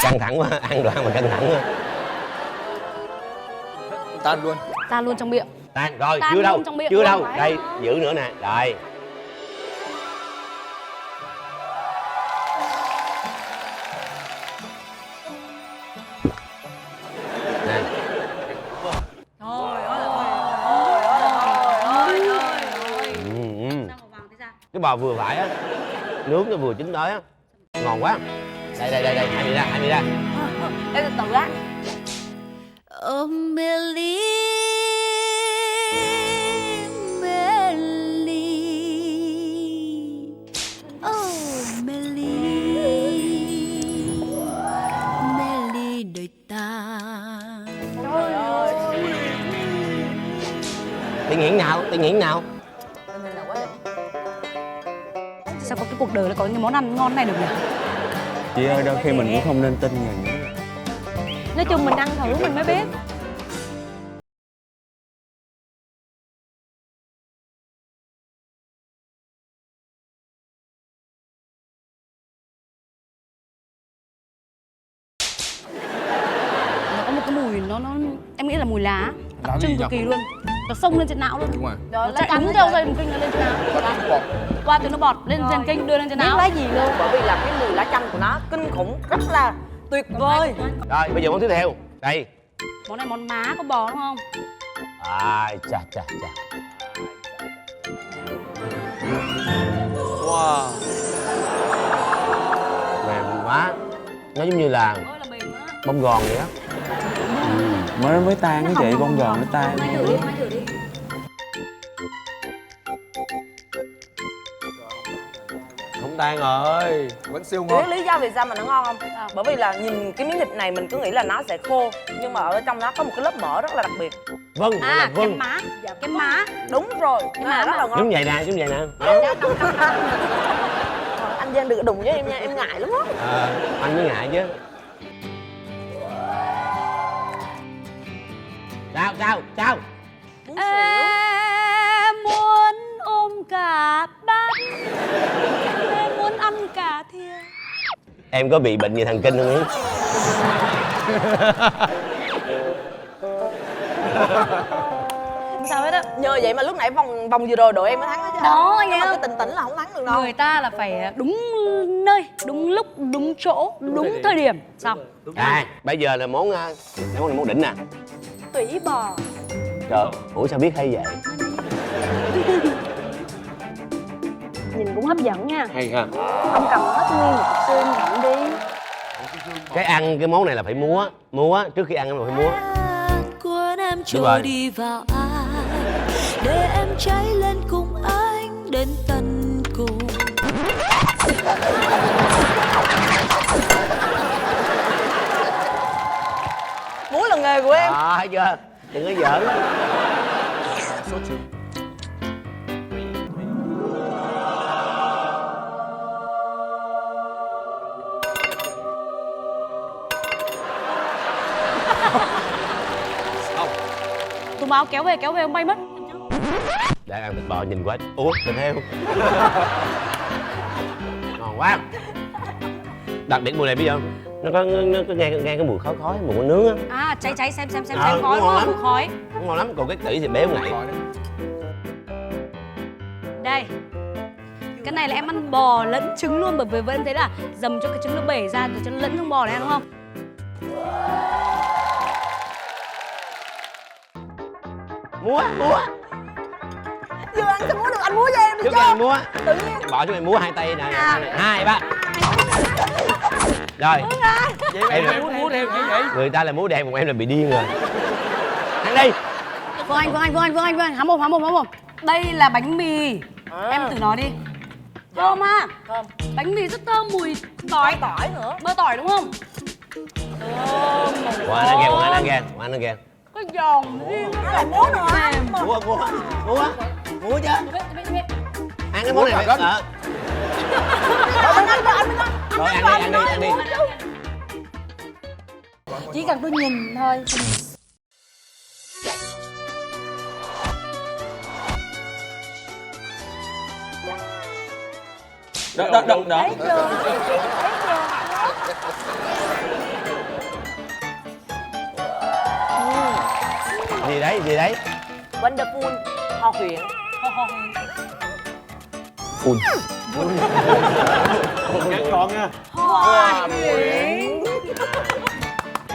Căng thẳng quá, ăn đoạn mà căng thẳng quá. Tan luôn trong miệng. Rồi, Tan chưa đâu, luôn trong miệng chưa luôn. đâu. Đây, giữ nữa nè. Rồi. Nè. Cái bò vừa phải á, nướng nó vừa chín tới á, ngon quá. Đây, hai mươi ra. Em từ từ á. Oh Melly, oh Melly đời ta. Tiếng hiển nào? Sao có cái cuộc đời lại có những món ăn ngon này được nhỉ? Chị ơi, đôi khi mình cũng không nên tin người. Nói chung mình ăn thử mình mới biết. Nó có một cái mùi nó em nghĩ là mùi lá. Lá Đặc gì trưng nhỉ? cực kỳ luôn. Nó xông lên trên não luôn. Đúng rồi. Rồi Nó chạy đúng theo dây thần kinh nó lên trên não. Qua từ nó bọt lên trên kinh đưa lên trên Biết não. lá gì luôn. Bởi vì là cái mùi lá chanh của nó kinh khủng, rất là tuyệt vời. Rồi, bây giờ món tiếp theo. Đây. Món này món má con bò đúng không? Chà. Wow. Mềm quá. Nó giống như là Ôi là mềm á. bông gòn vậy á. Mới tan cái chị, bông gòn nó tan. Mai thử đi. Không tan rồi. Vẫn siêu Biết ngon. lý do vì sao mà nó ngon không? Bởi vì là nhìn cái miếng thịt này mình cứ nghĩ là nó sẽ khô, nhưng mà ở trong nó có một cái lớp mỡ rất là đặc biệt. Vâng, gọi là vâng. Kem má. Kem má. Đúng rồi, nó là rất là ngon. Giống vậy nè. Anh Giang đừng đụng với em nha, em ngại lắm á. Anh mới ngại chứ. Sao? Em muốn ôm cả bát, em muốn ăn cả thìa. Em có bị bệnh về thần kinh không Yến? Không sao hết á. Nhờ vậy mà lúc nãy vòng vừa rồi đội em mới thắng đó chứ. Đó, anh nhưng mà em. cái tỉnh là không thắng được đâu. Người ta là phải đúng nơi, đúng lúc, đúng chỗ, đúng thời điểm. Xong. Bây giờ là món đỉnh nè. tủy bò. Trời, ủa sao biết hay vậy? Nhìn cũng hấp dẫn nha. Hay ha. Ông cầm hết nguyên một cục xương nhận đi. Cái ăn cái món này là phải múa trước khi ăn là phải múa. Cuốn em Đúng trôi rồi. đi vào ai, để em cháy lên cùng anh đến tận cùng. Múa là nghề của em. Thấy chưa? Đừng có giỡn. Tùng báo kéo về ông bay mất. Đang ăn thịt bò nhìn quá. Ủa, thịt heo. Ngon quá. Đặc biệt mùi này bây giờ nó có nghe cái mùi khói mùi con nướng á. À cháy xem Ờ, khói ngon lắm. mùi khói. Ngon lắm, còn cái tỉ thì béo ngậy. Đây. Cái này là em ăn bò lẫn trứng luôn, bởi vì em thấy là dầm cho cái trứng nó bể ra rồi cho nó lẫn trong bò này đúng không? Múa. Vừa ăn sao múa được, anh múa cho em được Trước chưa? anh múa. Tự nhiên. Bỏ cho mày múa hai tay nè. À. 2, 3. Rồi. Vậy mà em muốn múa theo kiểu vậy? Người ta là múa đẹp, còn em là bị điên rồi. Ăn đi. Vương Anh, há mồm. Đây là bánh mì. Em thử nói đi. Thơm ha. Thơm. Bánh mì rất thơm, mùi tỏi. Tỏi nữa. Bơ tỏi đúng không? Qua ăn ghen. Cái giòn riêng. Nó lại múa nữa hả? Múa chứ. Ăn cái món này phải Rồi ăn đi. Chỉ cần tôi nhìn thôi. Đó. Thấy chưa? Gì đấy? Wonderful Hoa Huyền. Ngắn gọn nha. Hoa Huyền.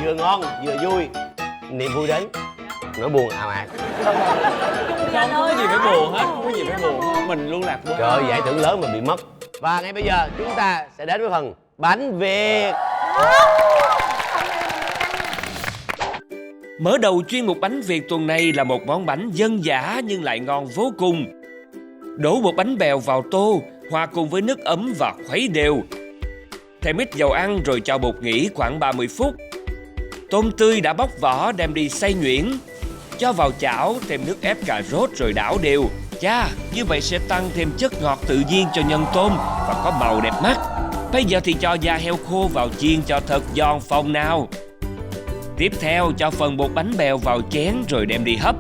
Vừa ngon vừa vui, niềm vui đến nỗi buồn ào ạt. Không có gì phải buồn hết, không có gì phải buồn hết. Mình luôn lạc quan. Trời ơi, giải thưởng lớn mà bị mất. Và ngay bây giờ chúng ta sẽ đến với phần bánh Việt. Mở đầu chuyên mục bánh Việt tuần này là một món bánh dân dã nhưng lại ngon vô cùng. Đổ bột bánh bèo vào tô, hòa cùng với nước ấm và khuấy đều. Thêm ít dầu ăn rồi cho bột nghỉ khoảng 30 phút. Tôm tươi đã bóc vỏ đem đi xay nhuyễn. Cho vào chảo, thêm nước ép cà rốt rồi đảo đều. Chà, như vậy sẽ tăng thêm chất ngọt tự nhiên cho nhân tôm và có màu đẹp mắt. Bây giờ thì cho da heo khô vào chiên cho thật giòn phồng nào. Tiếp theo cho phần bột bánh bèo vào chén rồi đem đi hấp.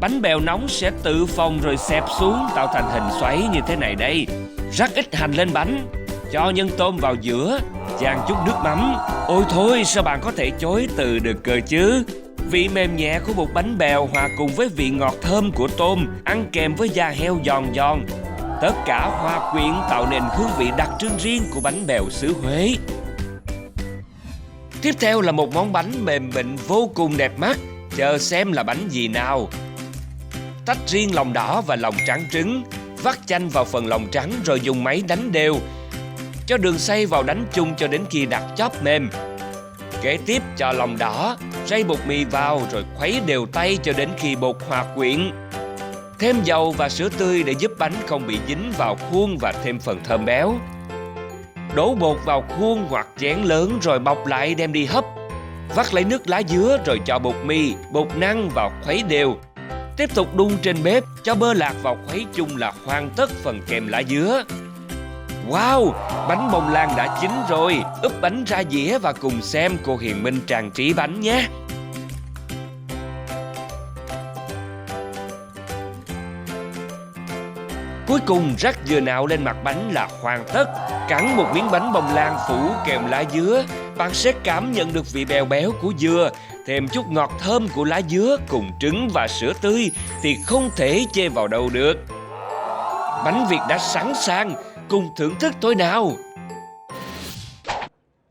Bánh bèo nóng sẽ tự phồng rồi xẹp xuống tạo thành hình xoáy như thế này đây. Rắc ít hành lên bánh. Cho nhân tôm vào giữa, chan chút nước mắm. Ôi thôi, sao bạn có thể chối từ được cơ chứ? Vị mềm nhẹ của bột bánh bèo hòa cùng với vị ngọt thơm của tôm, ăn kèm với da heo giòn giòn. Tất cả hòa quyện tạo nên hương vị đặc trưng riêng của bánh bèo xứ Huế. Tiếp theo là một món bánh mềm mịn vô cùng đẹp mắt. Chờ xem là bánh gì nào. Tách riêng lòng đỏ và lòng trắng trứng. Vắt chanh vào phần lòng trắng rồi dùng máy đánh đều. Cho đường xay vào đánh chung cho đến khi đặt chóp mềm. Kế tiếp cho lòng đỏ, rây bột mì vào rồi khuấy đều tay cho đến khi bột hòa quyện. Thêm dầu và sữa tươi để giúp bánh không bị dính vào khuôn và thêm phần thơm béo. Đổ bột vào khuôn hoặc chén lớn rồi bọc lại đem đi hấp. Vắt lấy nước lá dứa rồi cho bột mì, bột năng vào khuấy đều. Tiếp tục đun trên bếp, cho bơ lạc vào khuấy chung là hoàn tất phần kèm lá dứa. Wow, bánh bông lan đã chín rồi. Úp bánh ra dĩa và cùng xem cô Hiền Minh trang trí bánh nhé. Cuối cùng rắc dừa nạo lên mặt bánh là hoàn tất. Cắn một miếng bánh bông lan phủ kèm lá dứa, bạn sẽ cảm nhận được vị bèo béo của dừa, thêm chút ngọt thơm của lá dứa cùng trứng và sữa tươi thì không thể chê vào đâu được. Bánh Việt đã sẵn sàng, cùng thưởng thức thôi nào.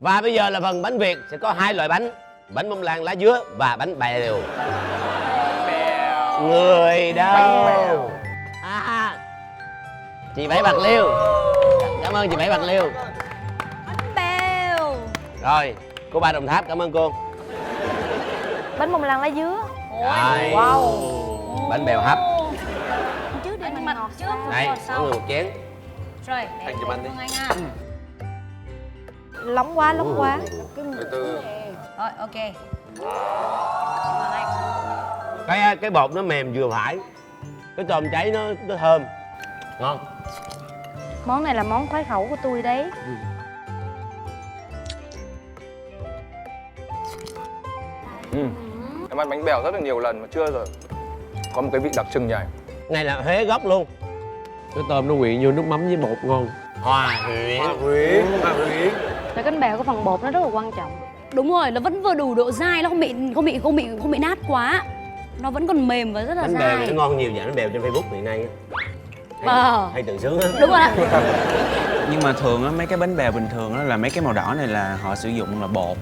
Và bây giờ là phần bánh Việt sẽ có hai loại bánh, bánh bông lan lá dứa và bánh bèo. người đâu? Chị Bảy Bạc Liêu. Cảm ơn chị Bảy Bạc Liêu. Bánh bèo. Rồi, cô Ba Đồng Tháp, cảm ơn cô. Bánh bông lan lá dứa. Rồi. Wow. Bánh bèo hấp. Trước đi mình ngọt trước. Đây, mỗi người một chén. Rồi, Anh giùm anh đi. anh à. Nóng quá, nóng quá. Rồi, ok. Cái bột nó mềm vừa phải. Cái tôm cháy nó thơm. Ngon. Món này là món khoái khẩu của tôi đấy. Em ăn bánh bèo rất là nhiều lần mà chưa rồi có một cái vị đặc trưng nhỉ. Này là Huế gốc luôn. Cái tôm nó quyện vô nước mắm với bột ngon. Hòa huyễn. Cái bánh bèo, cái phần bột nó rất là quan trọng. Đúng rồi, nó vẫn vừa đủ độ dai, nó không bị nát quá. Nó vẫn còn mềm và rất là Bánh bèo dai. nó ngon nhiều dạng bánh bèo trên Facebook hiện nay. Hay tự sướng á. Đúng rồi ạ. Nhưng mà thường á, mấy cái bánh bèo bình thường á là mấy cái màu đỏ này là họ sử dụng là bột.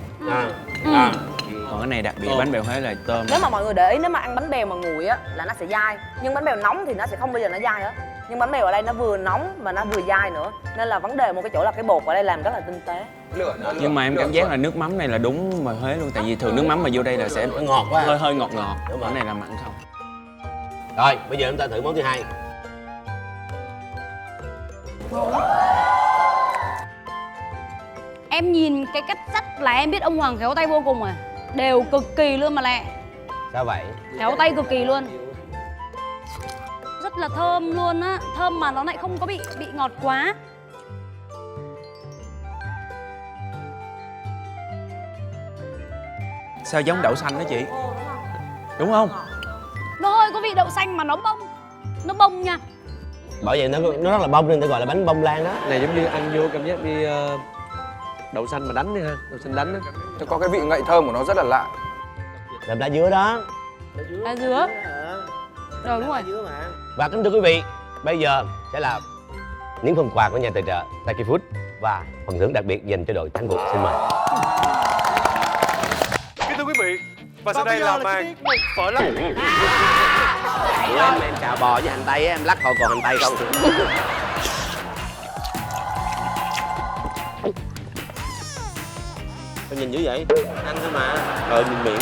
Còn cái này đặc biệt bánh bèo Huế là tôm. Nếu mà mọi người để ý, nếu mà ăn bánh bèo mà nguội á là nó sẽ dai, nhưng bánh bèo nóng thì nó sẽ không bao giờ nó dai hết. Nhưng bánh bèo ở đây nó vừa nóng mà nó vừa dai nữa, nên là vấn đề một cái chỗ là cái bột ở đây làm rất là tinh tế. Nhưng mà em cảm giác là nước mắm này là đúng mà Huế luôn, tại vì thường nước mắm mà vô đây là sẽ ngọt quá. hơi ngọt. Đúng rồi. Cái này là mặn không. Rồi, bây giờ chúng ta thử món thứ hai. Em nhìn cái cách dắt là em biết ông Hoàng khéo tay vô cùng rồi. Đều cực kỳ luôn mà lẹ. Sao vậy? Khéo tay cực kỳ luôn. Rất là thơm luôn á. Thơm mà nó lại không có bị ngọt quá. Sao giống đậu xanh đó chị? Đúng không? Nó hơi có vị đậu xanh mà nó bông nha. Bởi vậy nó rất là bông nên ta gọi là bánh bông lan đó. Này giống như ăn vô cảm giác đi đậu xanh mà đánh đi ha, đậu xanh đánh á. Nó có cái vị ngậy thơm của nó rất là lạ. Làm lá dứa đó. Lá dứa. Rồi đúng rồi. Và kính thưa quý vị, bây giờ sẽ là những phần quà của nhà tài trợ Taki Food và phần thưởng đặc biệt dành cho đội thắng cuộc. Xin mời. Kính thưa quý vị, và sau đây là màn phở lắc. Em chào bò với hành tây á, em lắc thôi còn hành tây không. Sao nhìn dữ vậy? Ăn thôi mà. Nhìn miệng.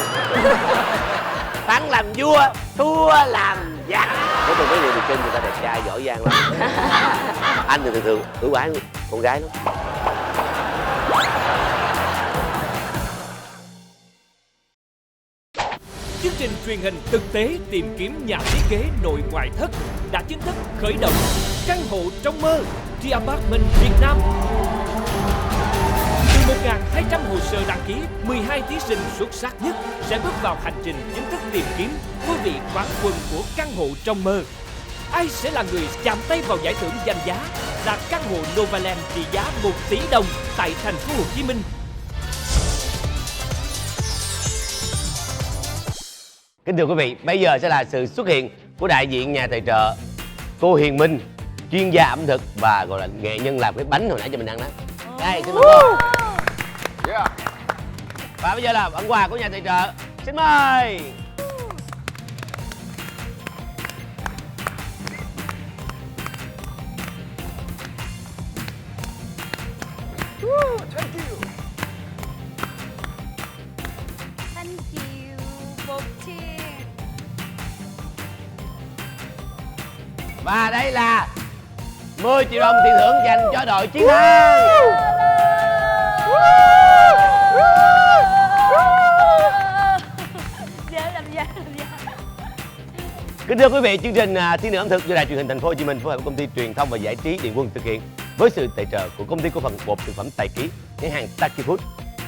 Thắng làm vua, thua làm giặc. Nói chung cái người được trên người ta đẹp trai, giỏi giang lắm. Anh thì thường ưu ái con gái lắm. Chương trình truyền hình thực tế tìm kiếm nhà thiết kế nội ngoại thất đã chính thức khởi động. Căn hộ trong mơ, The Apartment Việt Nam. Từ 1.200 hồ sơ đăng ký, 12 thí sinh xuất sắc nhất sẽ bước vào hành trình chính thức tìm kiếm ngôi vị quán quân của căn hộ trong mơ. Ai sẽ là người chạm tay vào giải thưởng danh giá là căn hộ Novaland trị giá 1 tỷ đồng tại thành phố Hồ Chí Minh? Kính thưa quý vị, bây giờ sẽ là sự xuất hiện của đại diện nhà tài trợ cô Hiền Minh, chuyên gia ẩm thực và gọi là nghệ nhân làm cái bánh hồi nãy cho mình ăn đó. Đây, xin mời cô. Và bây giờ là phần quà của nhà tài trợ. Xin mời. Thank you, Bột Chiên. Và đây là 10 triệu đồng tiền thưởng dành cho đội chiến thắng. Kính thưa quý vị, chương trình Thiên đường ẩm thực do Đài truyền hình Thành phố Hồ Chí Minh phối hợp với công ty truyền thông và giải trí Điện Quân thực hiện với sự tài trợ của công ty cổ phần bột thực phẩm Tài Ký, nhãn hàng Taki Food.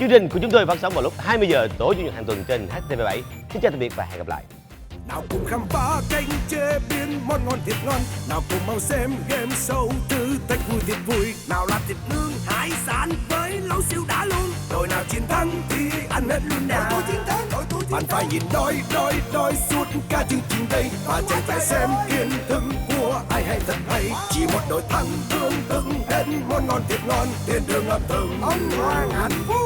Chương trình của chúng tôi phát sóng vào lúc 20 giờ tối chủ nhật hàng tuần trên HTV7. Xin chào tạm biệt và hẹn gặp lại. Nào cùng khám phá kênh chế biến món ngon thiệt ngon. Nào cùng mau xem game show thử thách vui thiệt vui. Nào là thịt nướng hải sản với lẩu siêu đã luôn. Đội nào chiến thắng thì ăn hết luôn nào. Đội tôi chiến thắng, đội tôi chiến thắng. Bạn phải nhìn đôi suốt cả chương trình đây. Và chẳng phải xem kiến thức của ai hay thật hay. Chỉ một đội thắng thưởng thức hết món ngon thiệt ngon. Thiên đường ẩm thực ông Hoàng hạnh phúc.